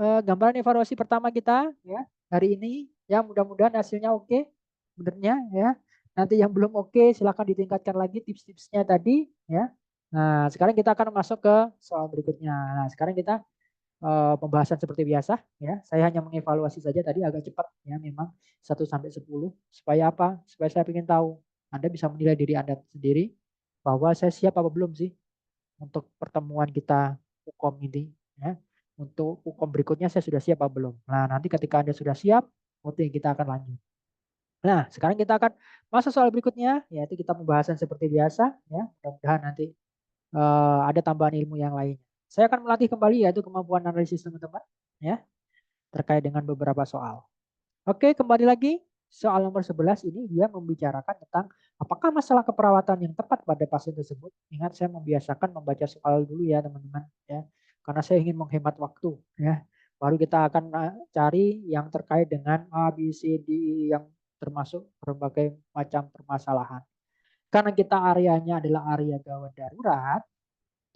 B: gambaran evaluasi pertama kita ya hari ini. Ya, mudah-mudahan hasilnya oke, benernya ya. Nanti yang belum oke silakan ditingkatkan lagi tips-tipsnya tadi ya. Nah, sekarang kita akan masuk ke soal berikutnya. Nah, sekarang kita pembahasan seperti biasa ya. Saya hanya mengevaluasi saja tadi agak cepat ya memang 1 sampai 10 supaya apa? Supaya saya ingin tahu Anda bisa menilai diri Anda sendiri bahwa saya siap apa belum sih untuk pertemuan kita hukum ini ya. Untuk hukum berikutnya saya sudah siap apa belum. Nah, nanti ketika Anda sudah siap, oke kita akan lanjut. Nah, sekarang kita akan masuk soal berikutnya yaitu kita pembahasan seperti biasa ya. Mudah-mudahan nanti ada tambahan ilmu yang lain. Saya akan melatih kembali yaitu kemampuan analisis teman-teman ya terkait dengan beberapa soal. Oke, kembali lagi soal nomor 11 ini dia membicarakan tentang apakah masalah keperawatan yang tepat pada pasien tersebut. Ingat saya membiasakan membaca soal dulu ya teman-teman ya. Karena saya ingin menghemat waktu ya. Baru kita akan cari yang terkait dengan A, B, C, D yang termasuk berbagai macam permasalahan. Karena kita areanya adalah area gawat darurat,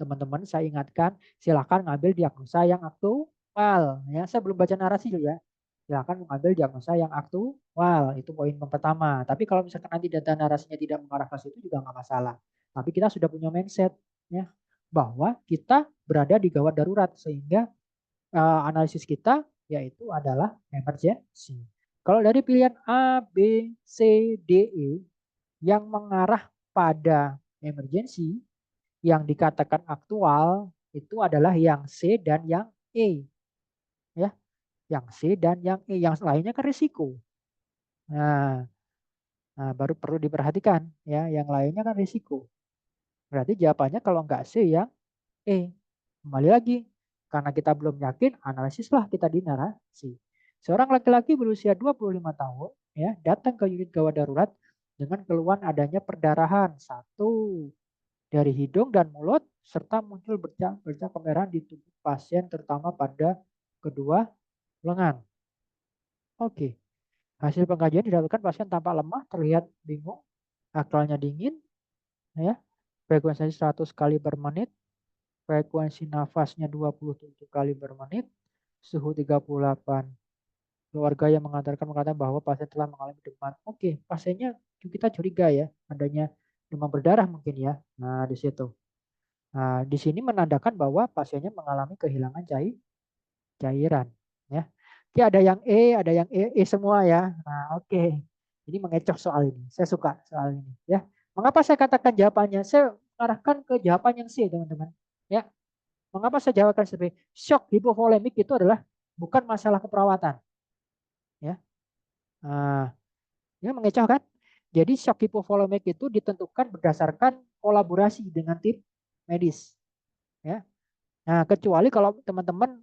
B: teman-teman saya ingatkan silakan ngambil diagnosa yang aktual. Ya, saya belum baca narasi dulu ya. Silakan mengambil diagnosa yang aktual. Itu poin yang pertama. Tapi kalau misalkan nanti data narasinya tidak mengarah ke situ juga nggak masalah. Tapi kita sudah punya mindset ya bahwa kita berada di gawat darurat sehingga analisis kita yaitu adalah emergency. Kalau dari pilihan A, B, C, D, E yang mengarah pada emergency, yang dikatakan aktual itu adalah yang C dan yang E. Ya, yang C dan yang E. Yang lainnya kan risiko. Nah, baru perlu diperhatikan ya, yang lainnya kan risiko. Berarti jawabannya kalau nggak C yang E. Kembali lagi, karena kita belum yakin, analisislah kita di narasi. Seorang laki-laki berusia 25 tahun ya datang ke unit gawat darurat dengan keluhan adanya perdarahan satu dari hidung dan mulut serta muncul bercak kemerahan di tubuh pasien terutama pada kedua lengan. Oke, hasil pengkajian didapatkan pasien tampak lemah, terlihat bingung, akalnya dingin, ya, frekuensi 100 kali per menit, frekuensi nafasnya 27 kali per menit, suhu 38. Keluarga yang mengatakan bahwa pasien telah mengalami demam. Oke, pasiennya kita curiga ya adanya demam berdarah mungkin ya. Nah, di situ. Nah, di sini menandakan bahwa pasiennya mengalami kehilangan cairan. Ya. Oke, ada yang E, ada yang E semua ya. Nah, oke. Ini mengecoh soal ini. Saya suka soal ini. Ya. Mengapa saya katakan jawabannya? Saya mengarahkan ke jawaban yang C, teman-teman. Ya. Mengapa saya jawabkan sebagai shock hipovolemik itu adalah bukan masalah keperawatan. Ya. Nah, ini mengecoh kan? Jadi shock hipovolemik itu ditentukan berdasarkan kolaborasi dengan tim medis. Ya. Nah, kecuali kalau teman-teman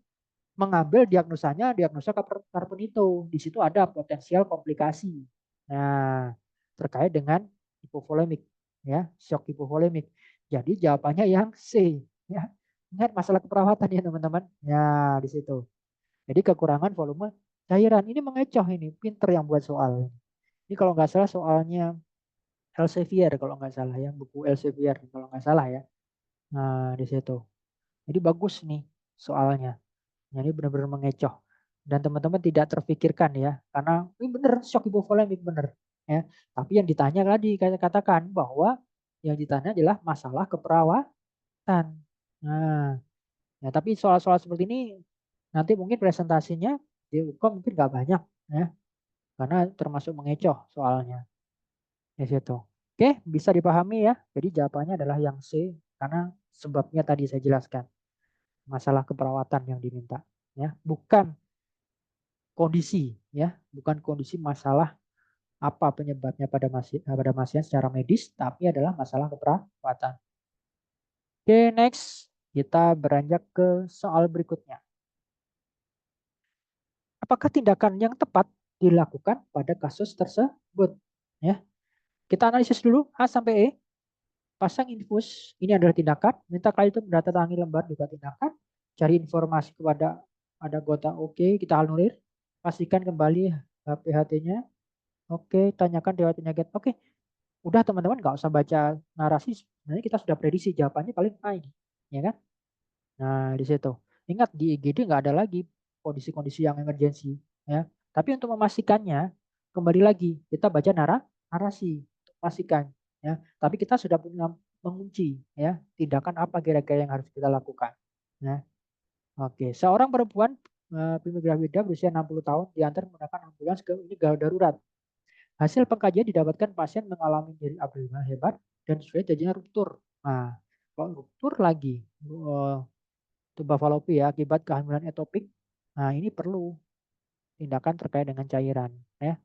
B: mengambil diagnosanya diagnosa Carpenito. Di situ ada potensial komplikasi. Nah, terkait dengan hipovolemik, ya, shock hipovolemik. Jadi jawabannya yang C, ya. Ingat masalah keperawatan ya teman-teman. Ya, di situ. Jadi kekurangan volume cairan. Ini mengecoh ini, pinter yang buat soal. Ini kalau nggak salah soalnya Elsevier kalau nggak salah ya, buku Elsevier kalau nggak salah ya. Nah, di situ. Jadi bagus nih soalnya. Ini benar-benar mengecoh. Dan teman-teman tidak terfikirkan ya, karena ini benar shock hipovolemik benar ya. Tapi yang ditanya tadi katakan bahwa yang ditanya adalah masalah keperawatan. Nah, ya tapi soal-soal seperti ini nanti mungkin presentasinya di UKOM mungkin nggak banyak ya, karena termasuk mengecoh soalnya di situ. Oke, bisa dipahami ya. Jadi jawabannya adalah yang C karena sebabnya tadi saya jelaskan masalah keperawatan yang diminta ya, bukan kondisi ya, bukan kondisi masalah apa penyebabnya pada pasien secara medis, tapi adalah masalah keperawatan. Oke, next kita beranjak ke soal berikutnya. Apakah tindakan yang tepat dilakukan pada kasus tersebut? Ya, kita analisis dulu A sampai E. Pasang infus, ini adalah tindakan. Minta kali itu mendatangi lembar juga tindakan. Cari informasi kepada ada anggota oke, kita anulir. Pastikan kembali HPHT-nya. Oke, tanyakan riwayat penyakit. Oke, udah teman-teman nggak usah baca narasi. Sebenarnya kita sudah prediksi jawabannya paling A ini, ya kan? Nah di situ. Ingat di IGD nggak ada lagi kondisi-kondisi yang emergensi, ya. Tapi untuk memastikannya, kembali lagi kita baca narasi untuk memastikan, ya. Tapi kita sudah punya mengunci, ya, tindakan apa kira-kira yang harus kita lakukan, ya. Oke, seorang perempuan Primigravida berusia 60 tahun diantar menggunakan ambulans ke unit gawat darurat. Hasil pengkajian didapatkan pasien mengalami nyeri abdominal hebat dan sudah jadinya ruptur. Nah, kalau ruptur lagi tuba falopi ya akibat kehamilan etopik, nah ini perlu tindakan terkait dengan cairan ya.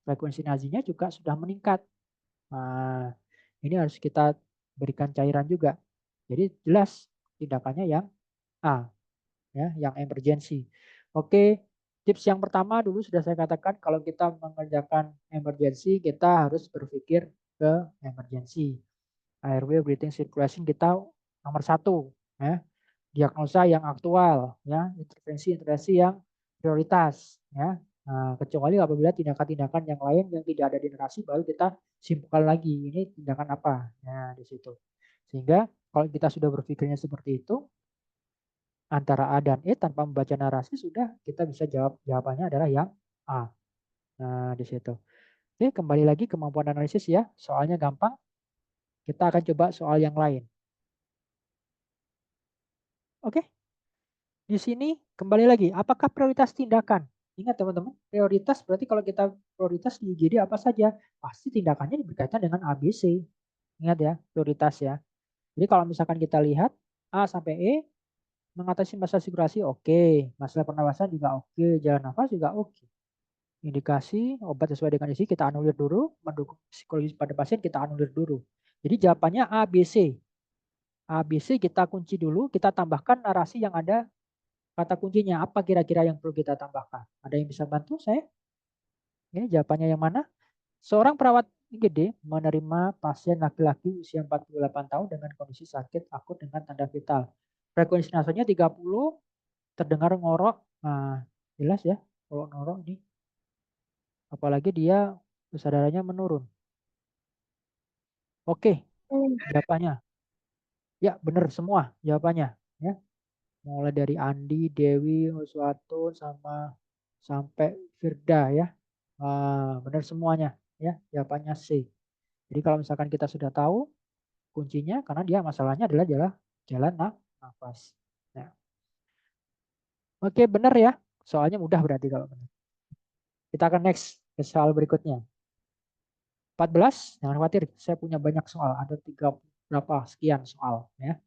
B: Frekuensi nazinya juga sudah meningkat. Nah, ini harus kita berikan cairan juga. Jadi jelas tindakannya yang A ya, yang emergency. Oke, tips yang pertama dulu sudah saya katakan kalau kita mengerjakan emergency kita harus berpikir ke emergency. Airway breathing circulation kita nomor satu ya. Diagnosa yang aktual ya, intervensi yang prioritas ya. Nah, kecuali apabila tindakan-tindakan yang lain yang tidak ada di narasi baru kita simpulkan lagi ini tindakan apa. Nah, di situ. Sehingga kalau kita sudah berpikirnya seperti itu, antara A dan E tanpa membaca narasi sudah kita bisa jawab jawabannya adalah yang A. Nah, di situ. Oke, kembali lagi kemampuan analisis ya. Soalnya gampang. Kita akan coba soal yang lain. Oke, di sini kembali lagi. Apakah prioritas tindakan? Ingat teman-teman, prioritas berarti kalau kita prioritas di IGD apa saja? Pasti tindakannya berkaitan dengan ABC. Ingat ya, prioritas ya. Jadi kalau misalkan kita lihat A sampai E, mengatasi masalah sirkulasi oke, masalah pernapasan juga oke, jalan nafas juga oke. Indikasi obat sesuai dengan isi kita anulir dulu, mendukung psikologis pada pasien kita anulir dulu. Jadi jawabannya A, B, C. A, B, C kita kunci dulu, kita tambahkan narasi yang ada kata kuncinya. Apa kira-kira yang perlu kita tambahkan? Ada yang bisa bantu saya? Ini jawabannya yang mana? Seorang perawat IGD menerima pasien laki-laki usia 48 tahun dengan kondisi sakit akut dengan tanda vital. Frekuensi nafasnya 30, terdengar ngorok. Nah, jelas ya kalau ngorok ini. Apalagi dia kesadarannya menurun. Oke, jawabannya. Ya, benar semua jawabannya. Ya, mulai dari Andi, Dewi, Uswatun, sama sampai Firda ya. Benar semuanya. Ya, jawabannya C. Jadi kalau misalkan kita sudah tahu kuncinya, karena dia masalahnya adalah jalan nafas. Nah, oke, benar ya. Soalnya mudah berarti kalau benar. Kita akan next ke soal berikutnya. 14, jangan khawatir, saya punya banyak soal, ada 3 berapa sekian soal ya.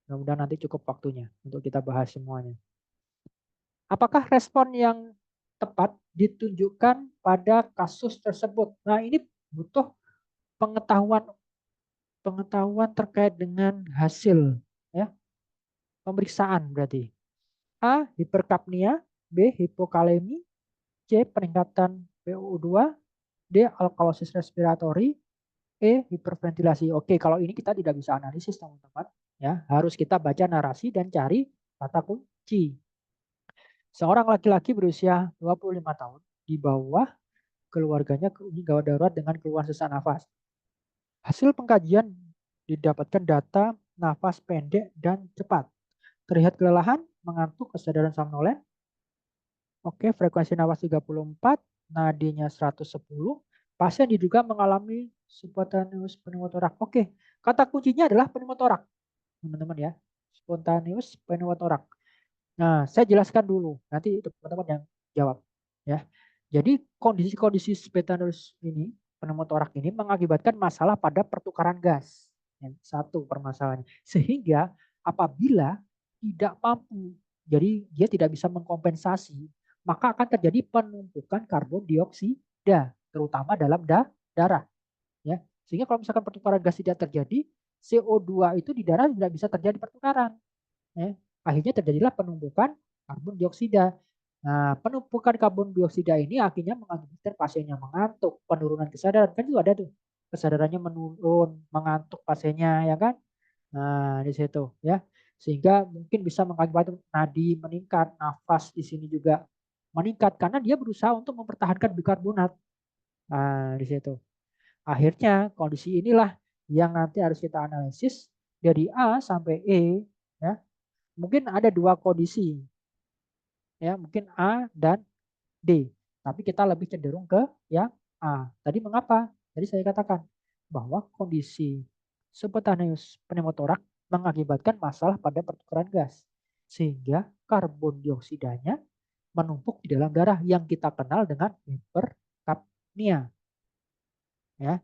B: Mudah-mudahan nanti cukup waktunya untuk kita bahas semuanya. Apakah respon yang tepat ditunjukkan pada kasus tersebut? Nah, ini butuh pengetahuan pengetahuan terkait dengan hasil ya, pemeriksaan berarti. A. Hiperkapnia, B. Hipokalemi, C. Peningkatan PO2, D. Alkalosis respiratori, E. Hiperventilasi. Oke, kalau ini kita tidak bisa analisis teman-teman. Ya, harus kita baca narasi dan cari kata kunci. Seorang laki-laki berusia 25 tahun di bawah keluarganya ke unit gawat darurat dengan keluhan sesak nafas. Hasil pengkajian didapatkan data nafas pendek dan cepat. Terlihat kelelahan, mengantuk, kesadaran somnolen. Oke, frekuensi nafas 34, nadinya 110. Pasien diduga mengalami spontaneous pneumotorak. Oke, kata kuncinya adalah pneumotorak, teman-teman ya. Spontaneous pneumotorak. Nah, saya jelaskan dulu. Nanti teman-teman yang jawab. Ya. Jadi kondisi-kondisi spontaneous ini, pneumotorak ini mengakibatkan masalah pada pertukaran gas. Yang satu permasalahannya. Sehingga apabila tidak mampu, jadi dia tidak bisa mengkompensasi, maka akan terjadi penumpukan karbon dioksida, terutama dalam darah. Ya. Sehingga kalau misalkan pertukaran gas tidak terjadi, CO2 itu di darah tidak bisa terjadi pertukaran. Ya. Akhirnya terjadilah penumpukan karbon dioksida. Nah, penumpukan karbon dioksida ini akhirnya mengakibatkan pasiennya mengantuk, penurunan kesadaran. Kan itu ada tuh, kesadarannya menurun, mengantuk pasiennya, ya kan? Nah, di situ ya. Sehingga mungkin bisa mengakibatkan nadi meningkat, nafas di sini juga meningkat karena dia berusaha untuk mempertahankan bikarbonat. Nah, di situ. Akhirnya kondisi inilah yang nanti harus kita analisis dari A sampai E ya. Mungkin ada dua kondisi ya, mungkin A dan D. Tapi kita lebih cenderung ke yang A. Tadi mengapa? Tadi saya katakan bahwa kondisi spontaneous pneumotorak mengakibatkan masalah pada pertukaran gas. Sehingga karbon dioksidanya menumpuk di dalam darah yang kita kenal dengan hiperkapnia. Ya,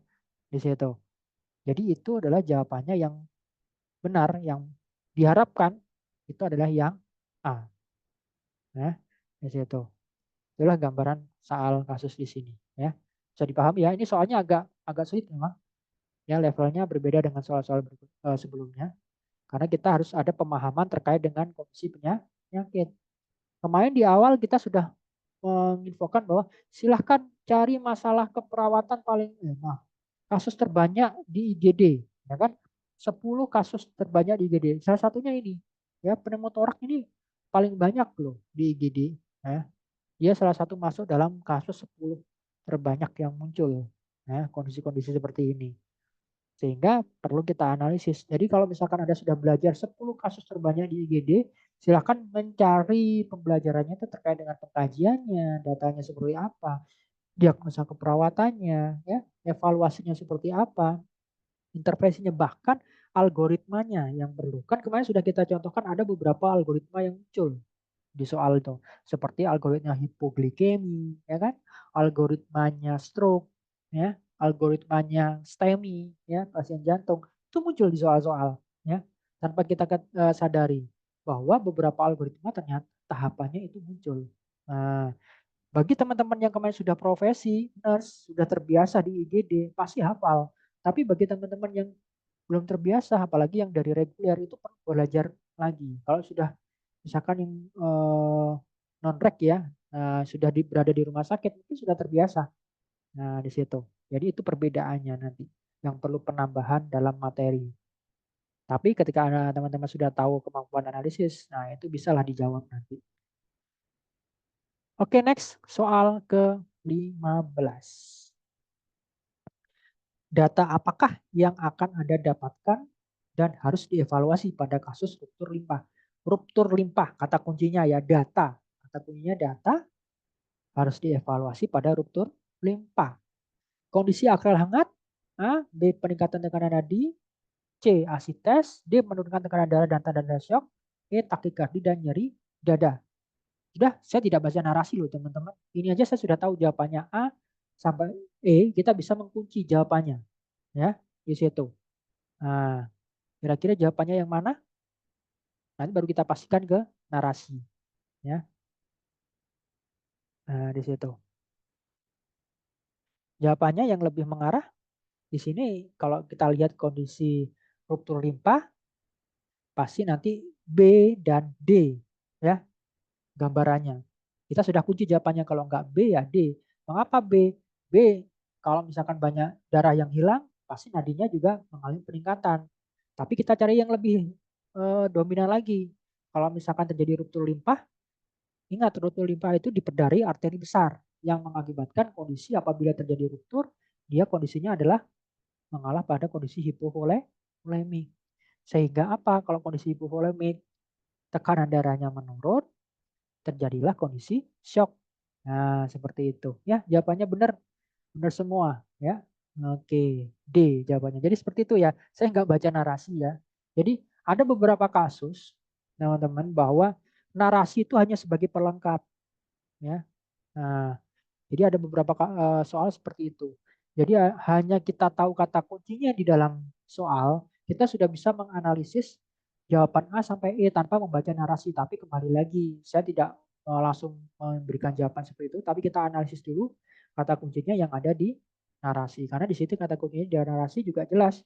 B: di situ. Jadi itu adalah jawabannya yang benar, yang diharapkan itu adalah yang A. Ya, di situ. Itulah gambaran soal kasus di sini ya. Bisa dipahami ya. Ini soalnya agak agak sulit memang. Ya, levelnya berbeda dengan soal-soal sebelumnya. Karena kita harus ada pemahaman terkait dengan kondisi penyakit. Kemarin di awal kita sudah menginfokan bahwa silahkan cari masalah keperawatan paling kasus terbanyak di IGD, ya kan? 10 kasus terbanyak di IGD. Salah satunya ini, ya pneumotorak ini paling banyak loh di IGD, ya. Dia salah satu masuk dalam kasus 10 terbanyak yang muncul. Nah, kondisi-kondisi seperti ini. Sehingga perlu kita analisis. Jadi kalau misalkan Anda sudah belajar 10 kasus terbanyak di IGD, silakan mencari pembelajarannya itu terkait dengan pengkajiannya, datanya seperti apa, diagnosa keperawatannya, ya, evaluasinya seperti apa, intervensinya, bahkan algoritmanya yang perlu. Kan kemarin sudah kita contohkan ada beberapa algoritma yang muncul di soal itu, seperti algoritma hipoglikemi, ya kan, algoritmanya stroke, ya, algoritmanya STEMI, ya, pasien jantung, itu muncul di soal-soal, ya, tanpa kita sadari bahwa beberapa algoritma ternyata tahapannya itu muncul. Nah, bagi teman-teman yang kemarin sudah profesi nurse, sudah terbiasa di IGD, pasti hafal. Tapi bagi teman-teman yang belum terbiasa, apalagi yang dari reguler, itu perlu belajar lagi. Kalau sudah misalkan yang non-reg ya, sudah berada di rumah sakit, mungkin sudah terbiasa. Nah, di situ. Jadi itu perbedaannya nanti yang perlu penambahan dalam materi. Tapi ketika teman-teman sudah tahu kemampuan analisis, nah itu bisalah dijawab nanti. Oke, next. Soal ke-15. Data apakah yang akan Anda dapatkan dan harus dievaluasi pada kasus ruptur limpa? Ruptur limpa, kata kuncinya ya data. Kata kuncinya data, harus dievaluasi pada ruptur limpa. Kondisi akral hangat, A, B, peningkatan tekanan nadi, C, ASI tes, D, menurunkan tekanan darah dan tanda shock, E, takikardi dan nyeri dada. Sudah, saya tidak baca narasi loh teman-teman. Ini aja saya sudah tahu jawabannya A sampai E, kita bisa mengunci jawabannya. Ya, di situ. Nah, kira-kira jawabannya yang mana? Nanti baru kita pastikan ke narasi. Ya, nah, di situ. Jawabannya yang lebih mengarah di sini kalau kita lihat kondisi ruptur limpa, pasti nanti B dan D ya gambarannya. Kita sudah kunci jawabannya, kalau enggak B ya D. Mengapa B? B kalau misalkan banyak darah yang hilang, pasti nadinya juga mengalami peningkatan. Tapi kita cari yang lebih dominan lagi. Kalau misalkan terjadi ruptur limpa, ingat ruptur limpa itu diperdari arteri besar yang mengakibatkan kondisi apabila terjadi ruptur, dia kondisinya adalah mengalah pada kondisi hipovolemik. Sehingga apa? Kalau kondisi hipovolemik, tekanan darahnya menurun, terjadilah kondisi shock. Nah, seperti itu. Ya, jawabannya benar. Benar semua. Ya. Oke, D jawabannya. Jadi seperti itu ya. Saya nggak baca narasi ya. Jadi ada beberapa kasus, teman-teman, bahwa narasi itu hanya sebagai pelengkap. Ya. Nah, jadi ada beberapa soal seperti itu. Jadi hanya kita tahu kata kuncinya di dalam soal, kita sudah bisa menganalisis jawaban A sampai E tanpa membaca narasi. Tapi kembali lagi, saya tidak langsung memberikan jawaban seperti itu, tapi kita analisis dulu kata kuncinya yang ada di narasi. Karena di situ kata kuncinya di narasi juga jelas.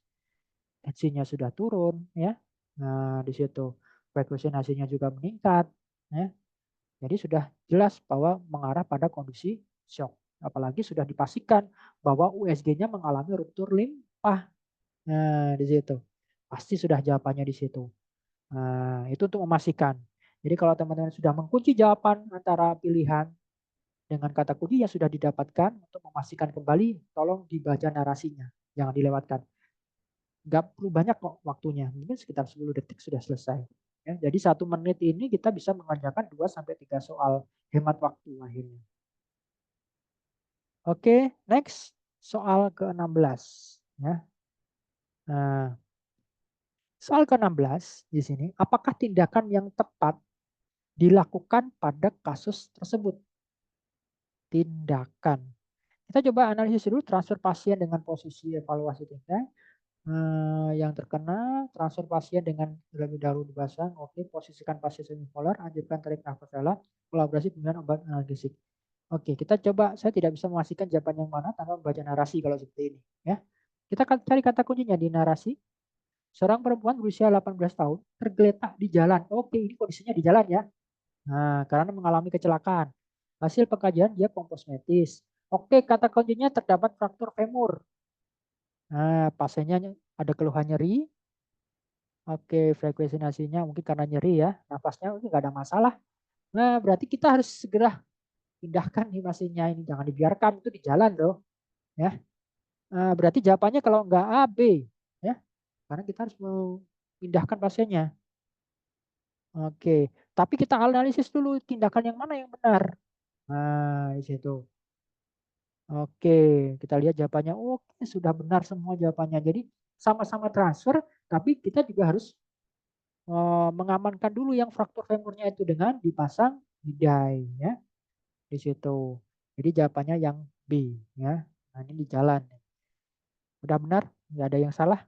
B: Tensinya sudah turun, ya. Nah, di situ frekuensi nasinya juga meningkat, ya. Jadi sudah jelas bahwa mengarah pada kondisi shock. Apalagi sudah dipastikan bahwa USG-nya mengalami ruptur limpa. Nah, di situ. Pasti sudah jawabannya di situ. Nah, itu untuk memastikan. Jadi kalau teman-teman sudah mengunci jawaban antara pilihan dengan kata kunci yang sudah didapatkan, untuk memastikan kembali, tolong dibaca narasinya. Jangan dilewatkan. Nggak perlu banyak kok waktunya. Mungkin sekitar 10 detik sudah selesai. Ya, jadi 1 menit ini kita bisa mengerjakan 2 sampai 3 soal. Hemat waktu akhirnya. Oke, next. Soal ke-16. Ya. Nah, soal ke-16 di sini, apakah tindakan yang tepat dilakukan pada kasus tersebut? Tindakan. Kita coba analisis dulu transfer pasien dengan posisi evaluasi tindak. Yang terkena transfer pasien dengan terlebih dahulu dipasang. Oke, posisikan pasien semipolar, anjurkan tarik nafas dalam, kolaborasi pemberian obat analgesik. Oke, kita coba. Saya tidak bisa memastikan jawaban yang mana tanpa membaca narasi kalau seperti ini. Ya, kita akan cari kata kuncinya di narasi. Seorang perempuan berusia 18 tahun tergeletak di jalan. Oke, ini kondisinya di jalan ya. Nah, karena mengalami kecelakaan. Hasil pengkajian dia komposmetis. Oke, kata kuncinya terdapat fraktur femur. Nah, pasiennya ada keluhan nyeri. Oke, frekuensi nasinya mungkin karena nyeri ya. Nafasnya mungkin nggak ada masalah. Nah, berarti kita harus segera pindahkan nih pasiennya ini, jangan dibiarkan itu di jalan loh, ya. Berarti jawabannya kalau enggak A, B, ya. Karena kita harus memindahkan pasiennya. Oke, tapi kita analisis dulu tindakan yang mana yang benar. Nah, di situ. Oke, kita lihat jawabannya. Oke, sudah benar semua jawabannya. Jadi sama-sama transfer, tapi kita juga harus mengamankan dulu yang fraktur femurnya itu dengan dipasang bidai, ya, di situ. Jadi jawabannya yang B, ya. Nah, ini di jalan. Udah benar, nggak ada yang salah.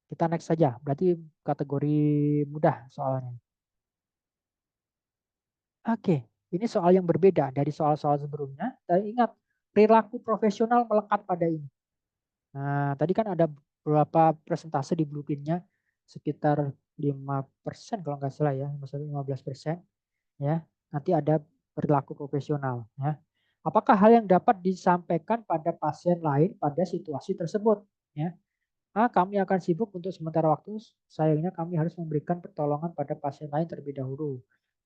B: Kita next saja. Berarti kategori mudah soalnya. Oke, ini soal yang berbeda dari soal-soal sebelumnya. Dan ingat, perilaku profesional melekat pada ini. Nah, tadi kan ada beberapa presentase di blueprint-nya, sekitar 5% kalau nggak salah ya, 15%. Ya, nanti ada perilaku profesional. Ya. Apakah hal yang dapat disampaikan pada pasien lain pada situasi tersebut? Ya. Kami akan sibuk untuk sementara waktu. Sayangnya kami harus memberikan pertolongan pada pasien lain terlebih dahulu.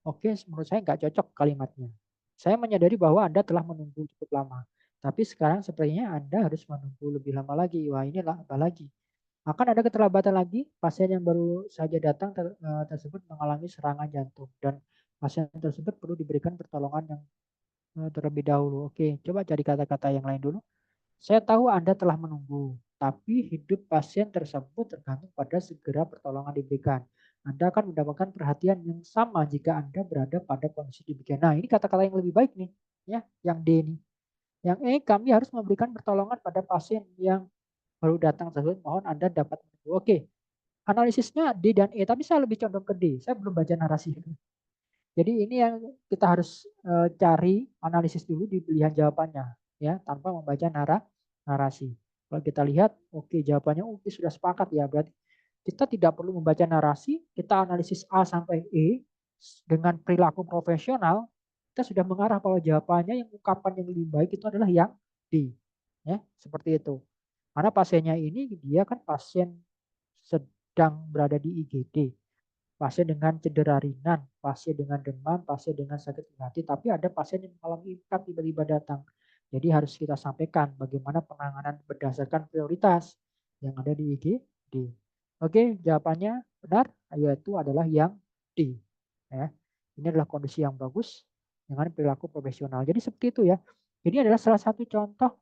B: Oke, menurut saya nggak cocok kalimatnya. Saya menyadari bahwa Anda telah menunggu cukup lama. Tapi sekarang sepertinya Anda harus menunggu lebih lama lagi. Wah, inilah apa lagi? Akan ada keterlambatan lagi, pasien yang baru saja datang tersebut mengalami serangan jantung. Dan pasien tersebut perlu diberikan pertolongan yang terlebih dahulu. Oke, coba cari kata-kata yang lain dulu. Saya tahu Anda telah menunggu, tapi hidup pasien tersebut tergantung pada segera pertolongan diberikan. Anda akan mendapatkan perhatian yang sama jika Anda berada pada kondisi demikian. Nah, ini kata-kata yang lebih baik nih, ya, yang D ini. Yang E, kami harus memberikan pertolongan pada pasien yang baru datang tersebut. Mohon Anda dapat menunggu. Oke, analisisnya D dan E, tapi saya lebih condong ke D. Saya belum baca narasi. Jadi ini yang kita harus cari analisis dulu di pilihan jawabannya, ya, tanpa membaca narasi. Kalau kita lihat, oke, jawabannya oke, sudah sepakat ya, berarti kita tidak perlu membaca narasi, kita analisis A sampai E dengan perilaku profesional, kita sudah mengarah bahwa jawabannya yang ungkapan yang lebih baik itu adalah yang D, ya, seperti itu. Karena pasiennya ini dia kan pasien sedang berada di IGD, pasien dengan cedera ringan, pasien dengan demam, pasien dengan sakit hati, tapi ada pasien yang mengalami impact tiba-tiba datang. Jadi harus kita sampaikan bagaimana penanganan berdasarkan prioritas yang ada di IGD. Oke, jawabannya benar, yaitu adalah yang D. Ya. Ini adalah kondisi yang bagus dengan perilaku profesional. Jadi seperti itu ya. Ini adalah salah satu contoh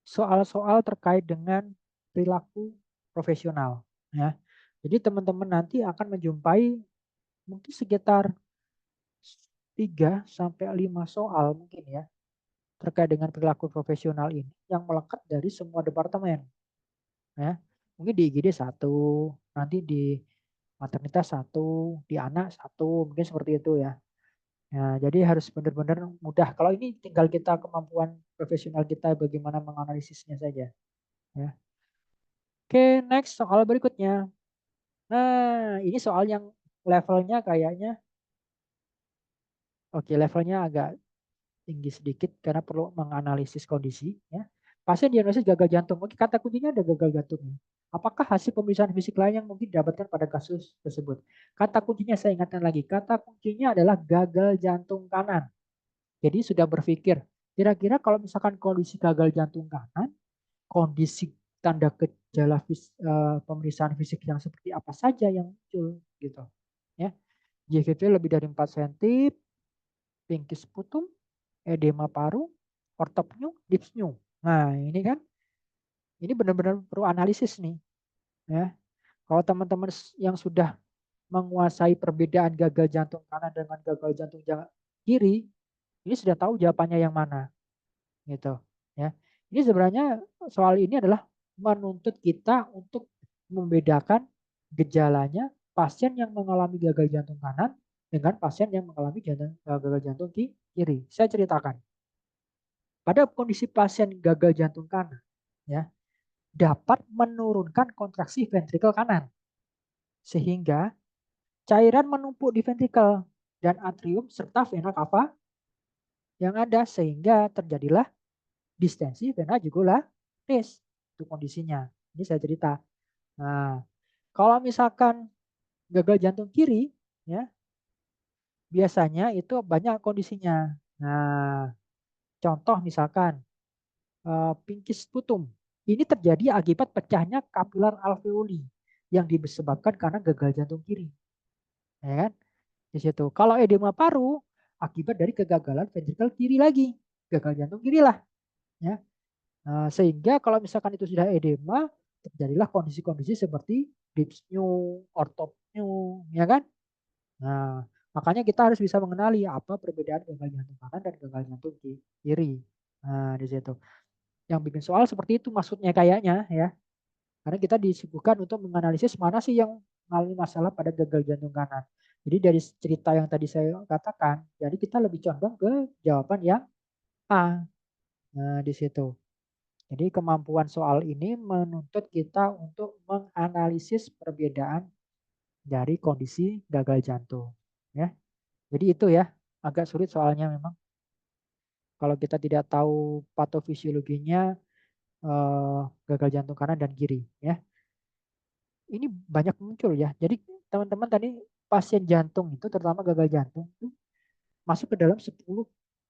B: soal-soal terkait dengan perilaku profesional. Ya. Jadi teman-teman nanti akan menjumpai mungkin sekitar 3 sampai 5 soal mungkin ya terkait dengan perilaku profesional ini yang melekat dari semua departemen ya. Mungkin di IGD satu, nanti di maternitas satu, di anak satu, mungkin seperti itu ya. Ya, jadi harus benar-benar mudah. Kalau ini tinggal kita kemampuan profesional kita bagaimana menganalisisnya saja ya. Oke, next soal berikutnya. Nah, ini soal yang levelnya kayaknya oke, levelnya agak tinggi sedikit karena perlu menganalisis kondisi. Ya. Pasien diagnosis gagal jantung. Oke, kata kuncinya ada gagal jantungnya. Apakah hasil pemeriksaan fisik lain yang mungkin didapatkan pada kasus tersebut? Kata kuncinya saya ingatkan lagi. Kata kuncinya adalah gagal jantung kanan. Jadi sudah berpikir, kira-kira kalau misalkan kondisi gagal jantung kanan, kondisi tanda gejala pemeriksaan fisik yang seperti apa saja yang muncul gitu. Ya. JVP lebih dari 4 cm, pinky sputum, edema paru, ortopneu, dyspneu. Nah, ini kan ini benar-benar perlu analisis nih, ya. Kalau teman-teman yang sudah menguasai perbedaan gagal jantung kanan dengan gagal jantung kiri, ini sudah tahu jawabannya yang mana, gitu, ya. Ini sebenarnya soal ini adalah menuntut kita untuk membedakan gejalanya pasien yang mengalami gagal jantung kanan dengan pasien yang mengalami gagal jantung kiri. Saya ceritakan. Pada kondisi pasien gagal jantung kanan, ya, dapat menurunkan kontraksi ventrikel kanan, sehingga cairan menumpuk di ventrikel dan atrium serta vena cava yang ada, sehingga terjadilah distensi vena jugularis. Itu kondisinya. Ini saya cerita. Nah, kalau misalkan gagal jantung kiri, ya, biasanya itu banyak kondisinya. Nah, contoh misalkan pinkis putum. Ini terjadi akibat pecahnya kapilar alveoli yang disebabkan karena gagal jantung kiri. Ya kan? Di situ. Kalau edema paru akibat dari kegagalan ventrikel kiri lagi, gagal jantung kiri lah. Ya. Nah, sehingga kalau misalkan itu sudah edema, terjadilah kondisi-kondisi seperti dyspneu, ortopneu, ya kan? Nah, makanya kita harus bisa mengenali apa perbedaan gagal jantung kanan dan gagal jantung kiri. Nah, di situ. Yang bikin soal seperti itu maksudnya kayaknya ya. Karena kita disibukkan untuk menganalisis mana sih yang mengalami masalah pada gagal jantung kanan. Jadi dari cerita yang tadi saya katakan, jadi kita lebih condong ke jawaban yang A. Nah, di situ. Jadi kemampuan soal ini menuntut kita untuk menganalisis perbedaan dari kondisi gagal jantung. Ya, jadi itu ya, agak sulit soalnya memang. Kalau kita tidak tahu patofisiologinya gagal jantung kanan dan kiri, ya. Ini banyak muncul ya. Jadi teman-teman tadi pasien jantung itu terutama gagal jantung itu masuk ke dalam 10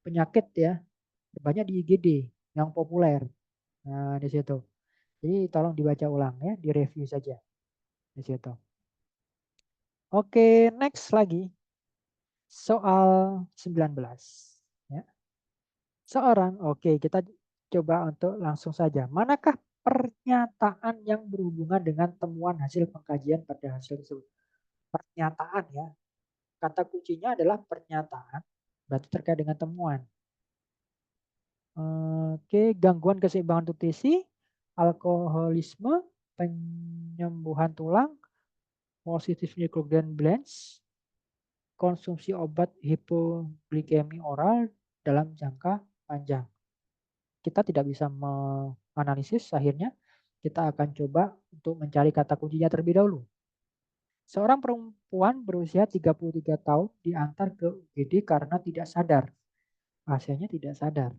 B: penyakit ya, banyak di IGD yang populer. Nah, di situ. Jadi tolong dibaca ulang ya, direview saja di situ. Oke, next lagi. Soal 19. Ya. Oke, kita coba untuk langsung saja. Manakah pernyataan yang berhubungan dengan temuan hasil pengkajian pada hasil tersebut? Pernyataan ya. Kata kuncinya adalah pernyataan, berarti terkait dengan temuan. Oke, gangguan keseimbangan nutrisi, alkoholisme, penyembuhan tulang, positif glycogen balance, konsumsi obat hipoglikemi oral dalam jangka panjang. Kita tidak bisa menganalisis, akhirnya kita akan coba untuk mencari kata kuncinya terlebih dahulu. Seorang perempuan berusia 33 tahun diantar ke UGD karena tidak sadar. Pasiennya tidak sadar.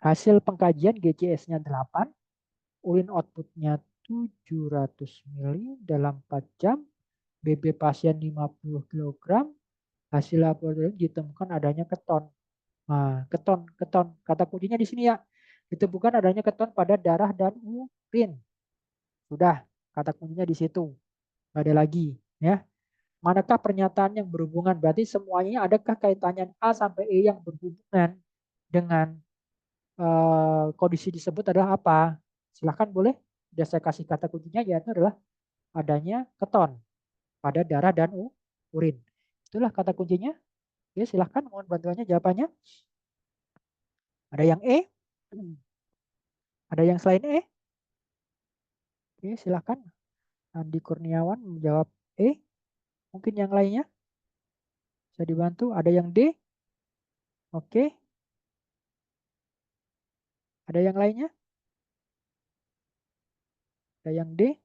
B: Hasil pengkajian GCS-nya 8, urin output-nya 700 mili dalam 4 jam, BB pasien 50 kg, hasil laboratorium ditemukan adanya keton. Nah, keton. Kata kuncinya di sini ya. Ditemukan adanya keton pada darah dan urin. Sudah, kata kuncinya di situ. Nggak ada lagi, ya. Manakah pernyataan yang berhubungan? Berarti semuanya adakah kaitannya A sampai E yang berhubungan dengan kondisi disebut adalah apa? Silahkan boleh. Sudah saya kasih kata kuncinya yaitu adalah adanya keton pada darah dan urin. Itulah kata kuncinya. Oke, silahkan mohon bantuannya jawabannya. Ada yang E? Ada yang selain E? Oke, silahkan. Andi Kurniawan menjawab E. Mungkin yang lainnya bisa dibantu. Ada yang D? Oke. Ada yang lainnya? Ada yang D?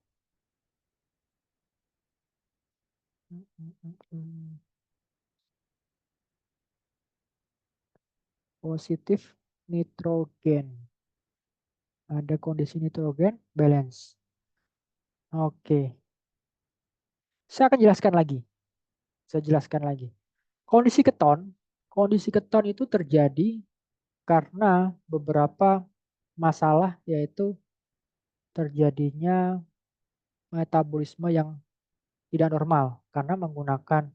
B: Positif nitrogen. Ada kondisi nitrogen balance. Oke. Saya akan jelaskan lagi. Saya jelaskan lagi. Kondisi keton itu terjadi karena beberapa masalah yaitu terjadinya metabolisme yang tidak normal karena menggunakan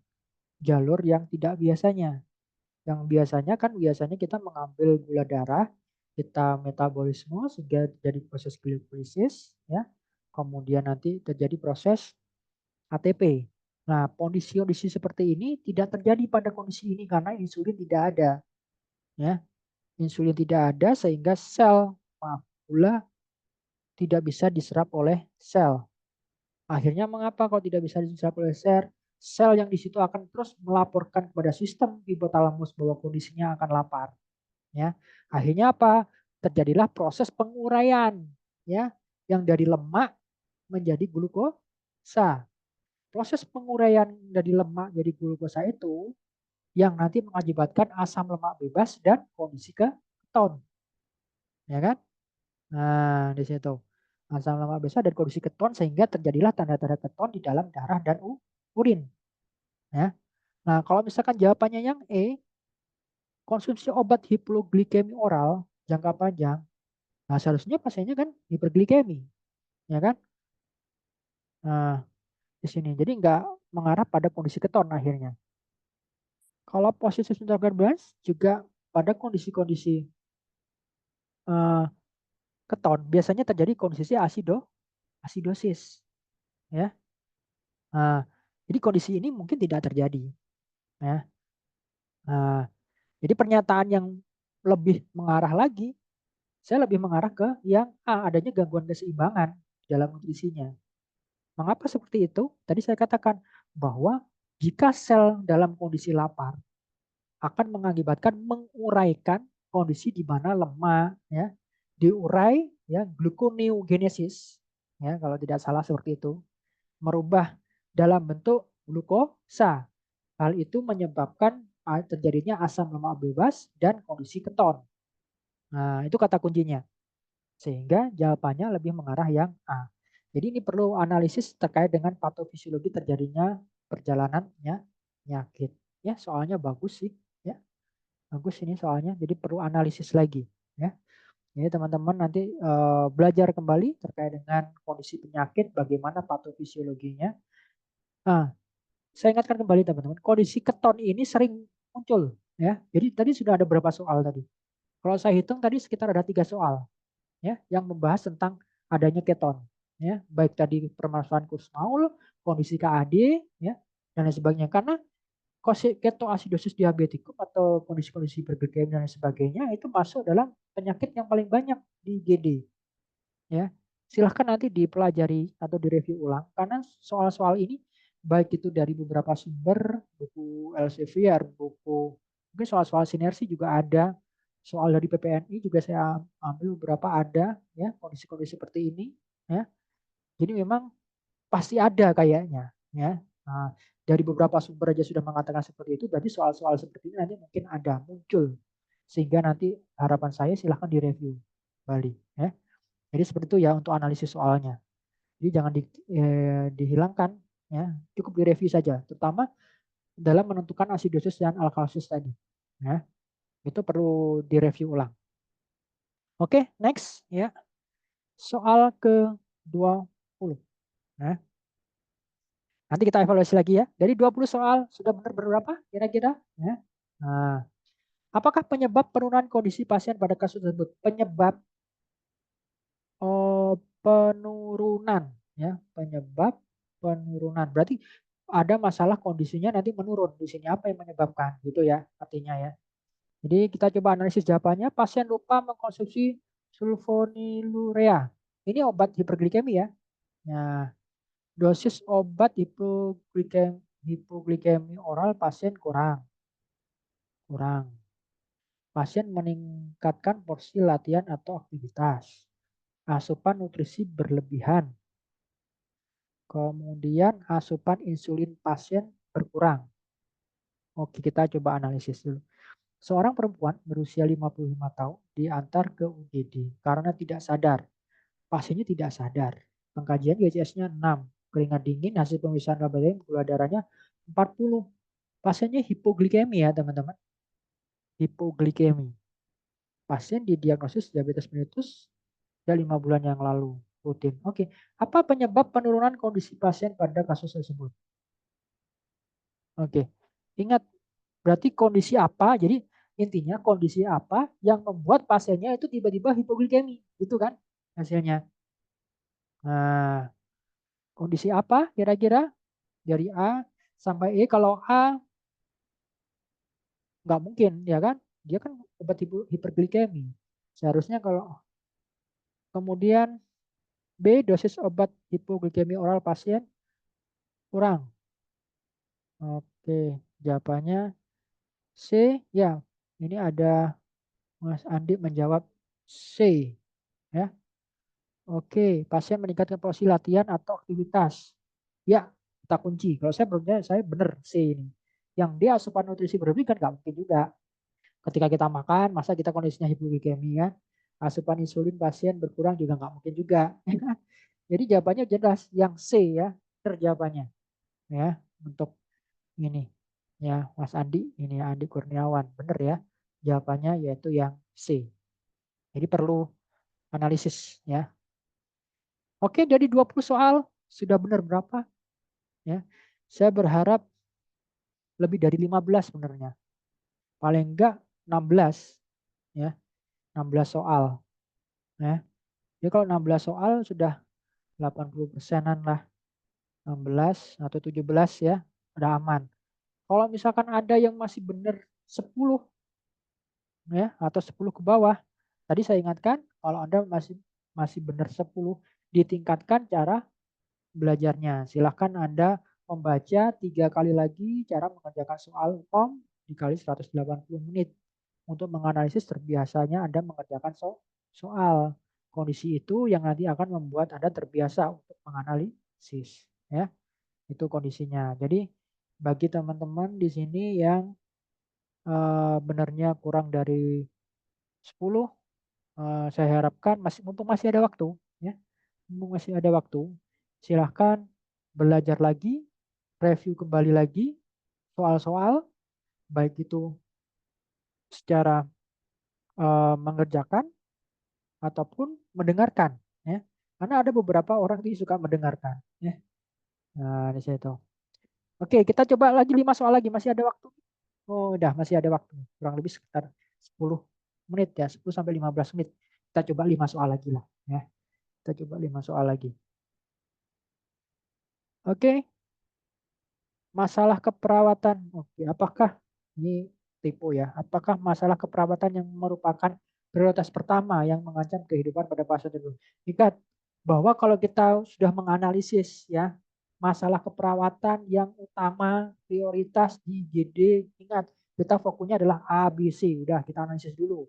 B: jalur yang tidak biasanya. Yang biasanya kita mengambil gula darah, kita metabolisme sehingga terjadi proses glikolisis ya. Kemudian nanti terjadi proses ATP. Nah, kondisi-kondisi seperti ini tidak terjadi pada kondisi ini karena insulin tidak ada ya. Insulin tidak ada sehingga gula tidak bisa diserap oleh sel. Akhirnya mengapa kalau tidak bisa diserap oleh sel? Sel yang di situ akan terus melaporkan kepada sistem hipotalamus bahwa kondisinya akan lapar. Ya, akhirnya apa? Terjadilah proses penguraian, ya, yang dari lemak menjadi glukosa. Proses penguraian dari lemak jadi glukosa itu yang nanti mengakibatkan asam lemak bebas dan kondisi keton, ya kan? Nah, di situ asam lemak bebas dan kondisi keton sehingga terjadilah tanda-tanda keton di dalam darah dan urin, ya. Nah, kalau misalkan jawabannya yang E, konsumsi obat hipoglikemi oral jangka panjang, nah seharusnya pasiennya kan hiperglikemi, ya kan? Nah, di sini. Jadi nggak mengarah pada kondisi keton akhirnya. Kalau positif interval balance juga pada kondisi-kondisi eh, keton biasanya terjadi kondisi asidosis, ya. Nah, jadi kondisi ini mungkin tidak terjadi, ya. Nah, jadi pernyataan yang lebih mengarah lagi, saya lebih mengarah ke yang adanya gangguan keseimbangan dalam nutrisinya. Mengapa seperti itu? Tadi saya katakan bahwa jika sel dalam kondisi lapar akan mengakibatkan menguraikan kondisi di mana lemak ya diurai ya gluconeogenesis ya kalau tidak salah seperti itu merubah dalam bentuk glukosa. Hal itu menyebabkan terjadinya asam lemak bebas dan kondisi keton. Nah, itu kata kuncinya. Sehingga jawabannya lebih mengarah yang A. Jadi ini perlu analisis terkait dengan patofisiologi terjadinya perjalanannya penyakit. Ya, soalnya bagus sih, ya. Bagus ini soalnya, jadi perlu analisis lagi, ya. Jadi teman-teman nanti belajar kembali terkait dengan kondisi penyakit, bagaimana patofisiologinya. Nah, saya ingatkan kembali teman-teman, kondisi keton ini sering muncul, ya. Jadi tadi sudah ada berapa soal tadi? Kalau saya hitung tadi sekitar ada 3 soal, ya, yang membahas tentang adanya keton, ya, baik tadi permasalahan Kussmaul, kondisi KAD, ya, dan lain sebagainya. Karena ketoasidosis diabetikum atau kondisi-kondisi berglikemi dan sebagainya itu masuk dalam penyakit yang paling banyak di GD. Ya, silahkan nanti dipelajari atau direview ulang karena soal-soal ini baik itu dari beberapa sumber, buku Elsevier, buku mungkin soal-soal sinergi juga ada, soal dari PPNI juga saya ambil beberapa ada, ya kondisi-kondisi seperti ini, ya. Jadi memang pasti ada kayaknya, ya. Nah, dari beberapa sumber aja sudah mengatakan seperti itu, berarti soal-soal seperti ini nanti mungkin ada muncul, sehingga nanti harapan saya silahkan direview kembali, ya. Jadi seperti itu ya untuk analisis soalnya. Jadi jangan dihilangkan, ya, cukup direview saja, terutama dalam menentukan asidosis dan alkalosis tadi, ya. Itu perlu direview ulang. Oke, next, ya. Soal ke-20. Nah, nanti kita evaluasi lagi ya. Dari 20 soal sudah benar berapa kira-kira? Ya. Nah, apakah penyebab penurunan kondisi pasien pada kasus tersebut? Penyebab penurunan, ya, penyebab penurunan. Berarti ada masalah kondisinya nanti menurun. Di sini apa yang menyebabkan gitu ya artinya ya. Jadi kita coba analisis jawabannya. Pasien lupa mengkonsumsi sulfonilurea. Ini obat hiperglikemi ya. Nah, dosis obat hipoglikemi oral pasien kurang. Kurang. Pasien meningkatkan porsi latihan atau aktivitas. Asupan nutrisi berlebihan. Kemudian asupan insulin pasien berkurang. Oke, kita coba analisis dulu. Seorang perempuan berusia 55 tahun diantar ke UGD karena tidak sadar. Pasiennya tidak sadar. Pengkajian GCS-nya 6. Keringat dingin, hasil pemeriksaan laboratorium gula darahnya 40. Pasiennya hipoglikemi ya teman-teman. Hipoglikemi. Pasien didiagnosis diabetes mellitus sudah 5 bulan yang lalu. Rutin. Oke, apa penyebab penurunan kondisi pasien pada kasus tersebut? Oke, ingat berarti kondisi apa? Jadi intinya kondisi apa yang membuat pasiennya itu tiba-tiba hipoglikemi, gitu kan hasilnya. Nah, kondisi apa kira-kira dari A sampai E? Kalau A nggak mungkin ya kan, dia kan obat hiperglikemi. Seharusnya kalau kemudian B dosis obat hipoglikemi oral pasien kurang. Oke, jawabannya C ya. Ini ada Mas Andi menjawab C ya. Oke, pasien meningkatkan porsi latihan atau aktivitas. Ya, kata kunci. Kalau saya belum saya benar C ini. Yang dia asupan nutrisi berlebih kan nggak mungkin juga. Ketika kita makan, masa kita kondisinya hipoglikemi ya. Asupan insulin pasien berkurang juga nggak mungkin juga. Jadi jawabannya jelas yang C ya, terjawabannya ya untuk ini ya Mas Andi ini ya Andi Kurniawan benar ya. Jawabannya yaitu yang C. Jadi perlu analisis ya. Oke, dari 20 soal sudah benar berapa? Ya. Saya berharap lebih dari 15 sebenarnya. Paling enggak 16 ya. 16 soal ya. Jadi kalau 16 soal sudah 80%-an lah. 16 atau 17 ya, udah aman. Kalau misalkan ada yang masih benar 10 ya atau 10 ke bawah. Tadi saya ingatkan kalau Anda masih masih benar 10, ditingkatkan cara belajarnya. Silahkan Anda membaca 3 kali lagi cara mengerjakan soal UM dikali 180 menit. Untuk menganalisis terbiasanya Anda mengerjakan soal. Kondisi itu yang nanti akan membuat Anda terbiasa untuk menganalisis. Ya, itu kondisinya. Jadi bagi teman-teman di sini yang benarnya kurang dari 10, saya harapkan mumpung masih ada waktu, ya, mumpung masih ada waktu, silahkan belajar lagi, review kembali lagi soal-soal, baik itu secara mengerjakan ataupun mendengarkan, ya. Karena ada beberapa orang yang suka mendengarkan, ya. Nah, di situ. Oke, kita coba lagi 5 soal lagi, masih ada waktu. Oh, udah masih ada waktu. Kurang lebih sekitar 10 menit ya, 10 sampai 15 menit. Kita coba 5 soal lagi lah, ya. Kita coba 5 soal lagi. Oke, masalah keperawatan. Oke, apakah ini tipe ya? Apakah masalah keperawatan yang merupakan prioritas pertama yang mengancam kehidupan pada pasien tersebut? Ingat bahwa kalau kita sudah menganalisis ya masalah keperawatan yang utama prioritas di GD, ingat kita fokusnya adalah A, B, C. Udah kita analisis dulu.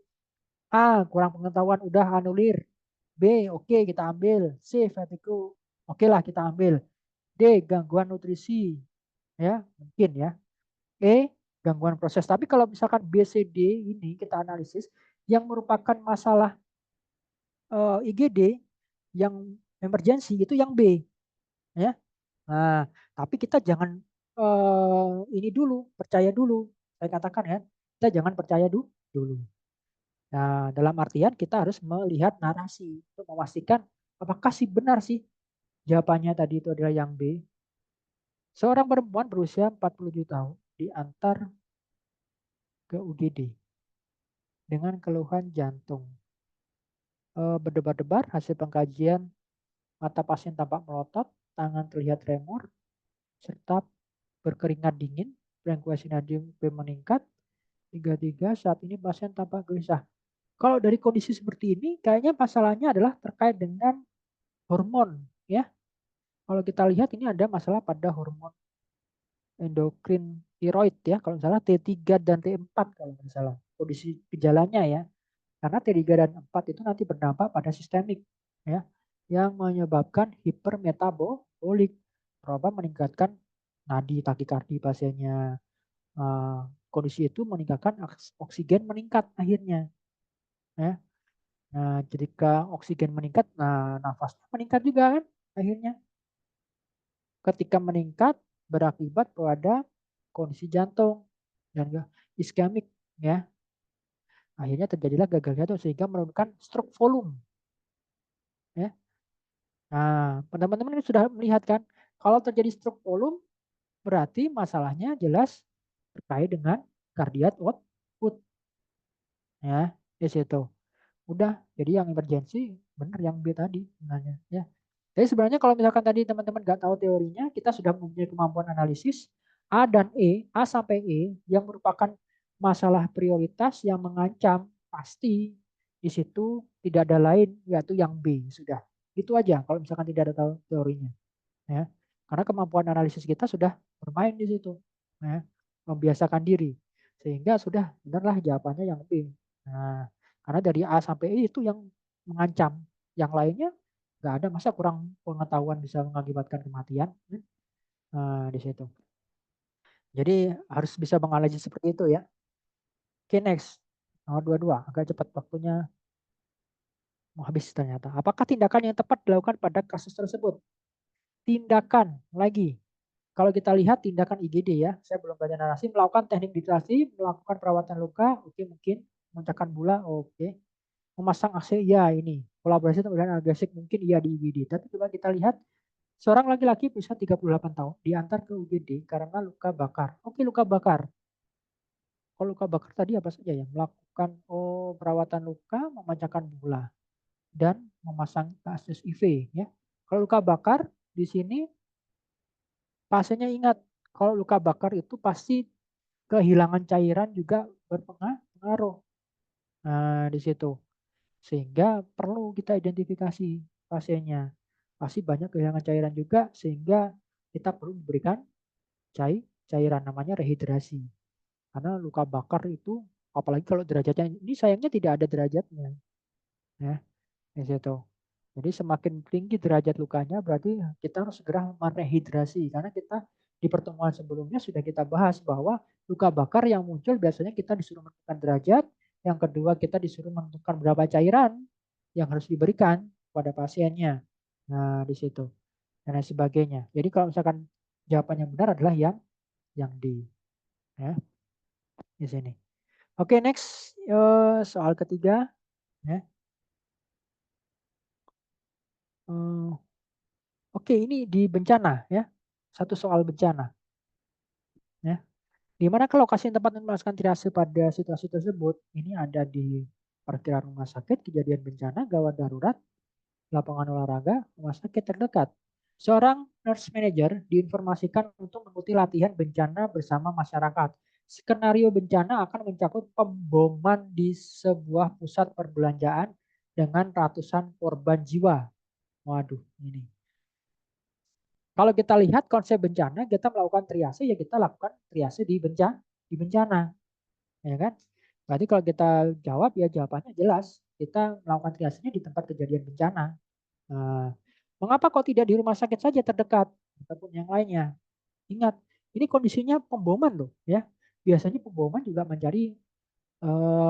B: A, kurang pengetahuan, udah anulir. B, oke kita ambil. C, vertigo, oke lah kita ambil. D, gangguan nutrisi, ya mungkin ya. E, gangguan proses. Tapi kalau misalkan B, C, D ini kita analisis yang merupakan masalah IGD yang emergensi itu yang B, ya. Nah, tapi kita jangan ini dulu, percaya dulu. Saya katakan ya, kita jangan percaya dulu. Nah, dalam artian kita harus melihat narasi untuk memastikan apakah sih benar sih jawabannya tadi itu adalah yang B. Seorang perempuan berusia 47 tahun diantar ke UGD dengan keluhan jantung. Berdebar-debar hasil pengkajian, mata pasien tampak melotot, tangan terlihat tremor, serta berkeringat dingin, frekuensi nadium meningkat. Tiga-tiga saat ini pasien tampak gelisah. Kalau dari kondisi seperti ini, kayaknya masalahnya adalah terkait dengan hormon, ya. Kalau kita lihat ini ada masalah pada hormon endokrin tiroid ya, kalau misalnya T3 dan T4 kalau nggak salah. Kondisi gejalanya ya. Karena T3 dan 4 itu nanti berdampak pada sistemik ya, yang menyebabkan hipermetabolik, terutama meningkatkan nadi takikardi pasiennya. Kondisi itu meningkatkan oksigen meningkat akhirnya ya. Nah, ketika oksigen meningkat, nah nafasnya meningkat juga kan akhirnya. Ketika meningkat berakibat pada kondisi jantung dan iskemik ya. Akhirnya terjadilah gagal jantung sehingga menurunkan stroke volume ya. Nah, teman-teman ini sudah melihat kan, kalau terjadi stroke volume berarti masalahnya jelas terkait dengan cardiac output ya. Di situ. Udah, jadi yang emergency benar yang B tadi sebenarnya ya. Jadi sebenarnya kalau misalkan tadi teman-teman nggak tahu teorinya, kita sudah mempunyai kemampuan analisis A dan E, A sampai E yang merupakan masalah prioritas yang mengancam pasti di situ tidak ada lain yaitu yang B sudah. Itu aja kalau misalkan tidak ada tahu teorinya ya. Karena kemampuan analisis kita sudah bermain di situ ya, membiasakan diri sehingga sudah benarlah jawabannya yang B. Nah, karena dari A sampai E itu yang mengancam, yang lainnya nggak ada, masa kurang pengetahuan bisa mengakibatkan kematian. Nah, di situ. Jadi harus bisa menganalisis seperti itu ya. Oke, next. Nomor 22, agak cepat waktunya mau habis ternyata. Apakah tindakan yang tepat dilakukan pada kasus tersebut? Tindakan lagi. Kalau kita lihat tindakan IGD ya, saya belum baca narasi, melakukan teknik distrasi, melakukan perawatan luka, oke mungkin, memecahkan bola, oke. Memasang AC, ya ini. Kolaborasi dengan agresif mungkin iya di IGD. Tapi coba kita lihat, seorang laki-laki berusia 38 tahun diantar ke UGD karena luka bakar. Oke, luka bakar. Kalau luka bakar tadi apa saja ya? Melakukan perawatan luka, memecahkan bola, dan memasang kasus IV ya. Kalau luka bakar di sini pasiennya ingat, kalau luka bakar itu pasti kehilangan cairan juga berpengaruh. Nah, di situ. Sehingga perlu kita identifikasi pasiennya. Pasti banyak kehilangan cairan juga sehingga kita perlu memberikan cairan namanya rehidrasi. Karena luka bakar itu apalagi kalau derajatnya ini sayangnya tidak ada derajatnya ya di situ. Jadi semakin tinggi derajat lukanya berarti kita harus segera merehidrasi karena kita di pertemuan sebelumnya sudah kita bahas bahwa luka bakar yang muncul biasanya kita disuruh menentukan derajat, yang kedua kita disuruh menentukan berapa cairan yang harus diberikan pada pasiennya. Nah, di situ dan lain sebagainya. Jadi kalau misalkan jawaban yang benar adalah yang D ya di sini. Oke, next soal ketiga ya. Eh, Oke, ini di bencana ya. Satu soal bencana ya. Di mana ke lokasi tempat melaksanakan triase pada situasi tersebut? Ini ada di parkiran rumah sakit, kejadian bencana, gawat darurat, lapangan olahraga, rumah sakit terdekat. Seorang nurse manager diinformasikan untuk mengikuti latihan bencana bersama masyarakat. Skenario bencana akan mencakup pemboman di sebuah pusat perbelanjaan dengan ratusan korban jiwa. Waduh, ini. Kalau kita lihat konsep bencana, kita melakukan triase, ya kita lakukan triase di bencana, ya kan? Berarti kalau kita jawab, ya jawabannya jelas. Kita melakukan triasenya di tempat kejadian bencana. Nah, mengapa kok tidak di rumah sakit saja terdekat ataupun yang lainnya? Ingat, ini kondisinya pemboman loh, ya. Biasanya pemboman juga mencari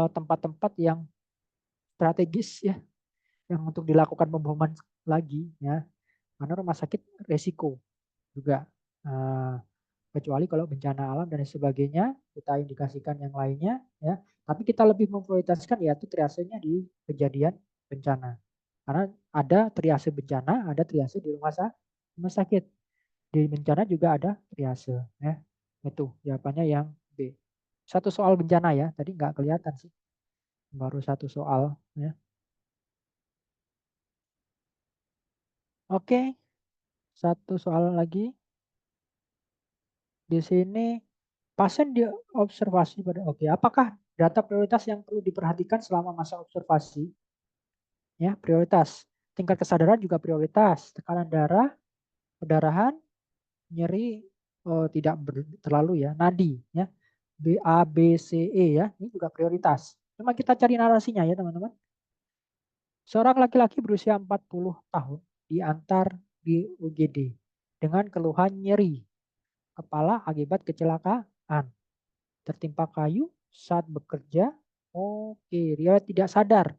B: tempat-tempat yang strategis ya, yang untuk dilakukan pemboman lagi, ya. Karena rumah sakit resiko juga. Nah, kecuali kalau bencana alam dan sebagainya, kita indikasikan yang lainnya, ya. Tapi kita lebih memprioritaskan yaitu triasenya di kejadian bencana. Karena ada triase bencana, ada triase di rumah sakit. Di bencana juga ada triase, ya. Itu jawabannya yang B. Satu soal bencana ya, tadi nggak kelihatan sih. Baru satu soal, ya. Oke, satu soal lagi. Di sini pasien diobservasi pada oke. Apakah data prioritas yang perlu diperhatikan selama masa observasi? Ya, prioritas. Tingkat kesadaran juga prioritas. Tekanan darah, perdarahan, nyeri tidak terlalu ya. Nadi ya. B A B C E ya. Ini juga prioritas. Cuma kita cari narasinya ya, teman-teman. Seorang laki-laki berusia 40 tahun diantar di UGD dengan keluhan nyeri kepala akibat kecelakaan, tertimpa kayu saat bekerja. Oke, dia tidak sadar.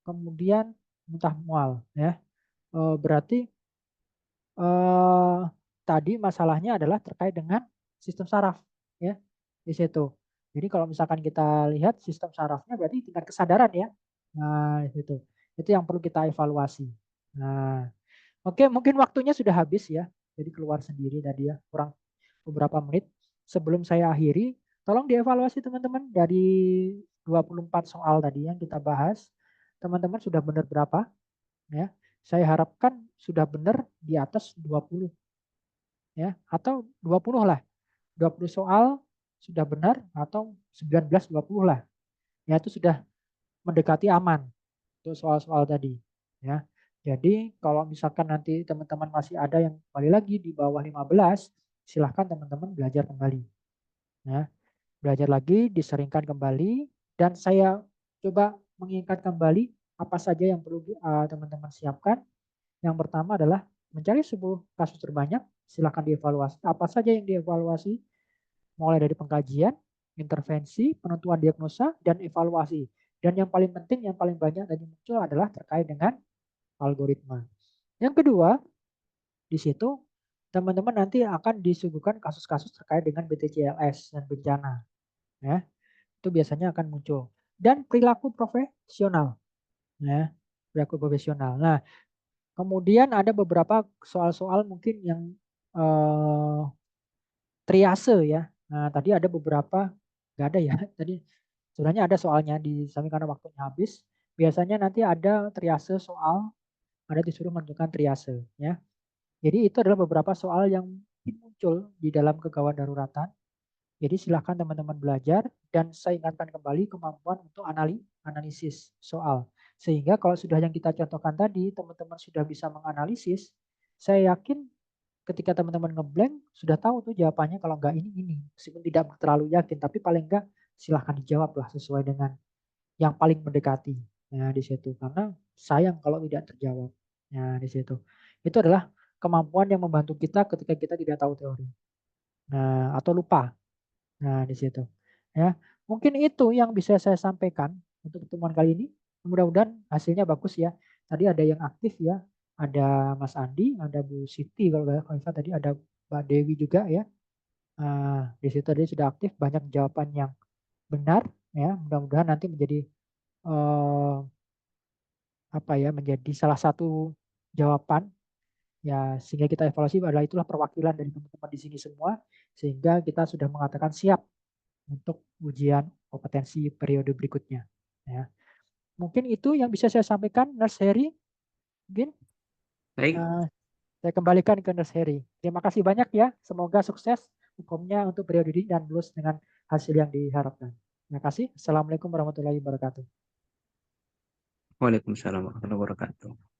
B: Kemudian muntah mual ya. Berarti tadi masalahnya adalah terkait dengan sistem saraf ya di situ. Jadi kalau misalkan kita lihat sistem sarafnya berarti tingkat kesadaran ya. Nah, itu. Itu yang perlu kita evaluasi. Nah, oke, mungkin waktunya sudah habis ya. Jadi keluar sendiri tadi ya, kurang beberapa menit. Sebelum saya akhiri, tolong dievaluasi teman-teman dari 24 soal tadi yang kita bahas. Teman-teman sudah benar berapa? Ya. Saya harapkan sudah benar di atas 20 ya, atau 20 lah. 20 soal sudah benar atau 19 20 lah. Ya, itu sudah mendekati aman untuk soal-soal tadi ya. Jadi kalau misalkan nanti teman-teman masih ada yang kembali lagi di bawah 15, silahkan teman-teman belajar kembali ya. Belajar lagi, diseringkan kembali, dan saya coba mengingat kembali apa saja yang perlu teman-teman siapkan. Yang pertama adalah mencari 10 kasus terbanyak, silahkan dievaluasi. Apa saja yang dievaluasi, mulai dari pengkajian, intervensi, penentuan diagnosa, dan evaluasi. Dan yang paling penting, yang paling banyak tadi muncul adalah terkait dengan algoritma. Yang kedua, di situ teman-teman nanti akan disuguhkan kasus-kasus terkait dengan BPJS dan bencana. Ya, itu biasanya akan muncul. Dan perilaku profesional. Ya, perilaku profesional. Nah, kemudian ada beberapa soal-soal mungkin yang eh, triase ya. Nah, tadi ada beberapa, nggak ada ya. Tadi sebenarnya ada soalnya di samping karena waktunya habis. Biasanya nanti ada triase soal, ada disuruh menentukan triase ya. Jadi itu adalah beberapa soal yang muncul di dalam kegawat daruratan. Jadi silakan teman-teman belajar dan saya ingatkan kembali kemampuan untuk analisis soal. Sehingga kalau sudah yang kita contohkan tadi, teman-teman sudah bisa menganalisis, saya yakin ketika teman-teman ngeblank sudah tahu tuh jawabannya kalau enggak ini. Meskipun tidak terlalu yakin, tapi paling enggak silahkan dijawab lah sesuai dengan yang paling mendekati. Ya, di situ. Karena sayang kalau tidak terjawab. Ya, di situ. Itu adalah kemampuan yang membantu kita ketika kita tidak tahu teori. Nah, atau lupa. Nah, di situ. Ya, mungkin itu yang bisa saya sampaikan untuk pertemuan kali ini. Mudah-mudahan hasilnya bagus ya. Tadi ada yang aktif ya. Ada Mas Andi, ada Bu Siti kalau nggak salah tadi ada Mbak Dewi juga ya. Di situ tadi sudah aktif, banyak jawaban yang benar ya. Mudah-mudahan nanti menjadi eh, apa ya, menjadi salah satu jawaban ya, sehingga kita evaluasi adalah itulah perwakilan dari teman-teman di sini semua, sehingga kita sudah mengatakan siap untuk ujian kompetensi periode berikutnya. Ya. Mungkin itu yang bisa saya sampaikan, Nurse Heri. Mungkin
C: Baik,
B: eh, saya kembalikan ke Nurse Heri. Terima kasih banyak ya. Semoga sukses hukumnya untuk periode ini dan lulus dengan hasil yang diharapkan. Terima kasih. Assalamualaikum warahmatullahi wabarakatuh.
C: Waalaikumsalam warahmatullahi wabarakatuh.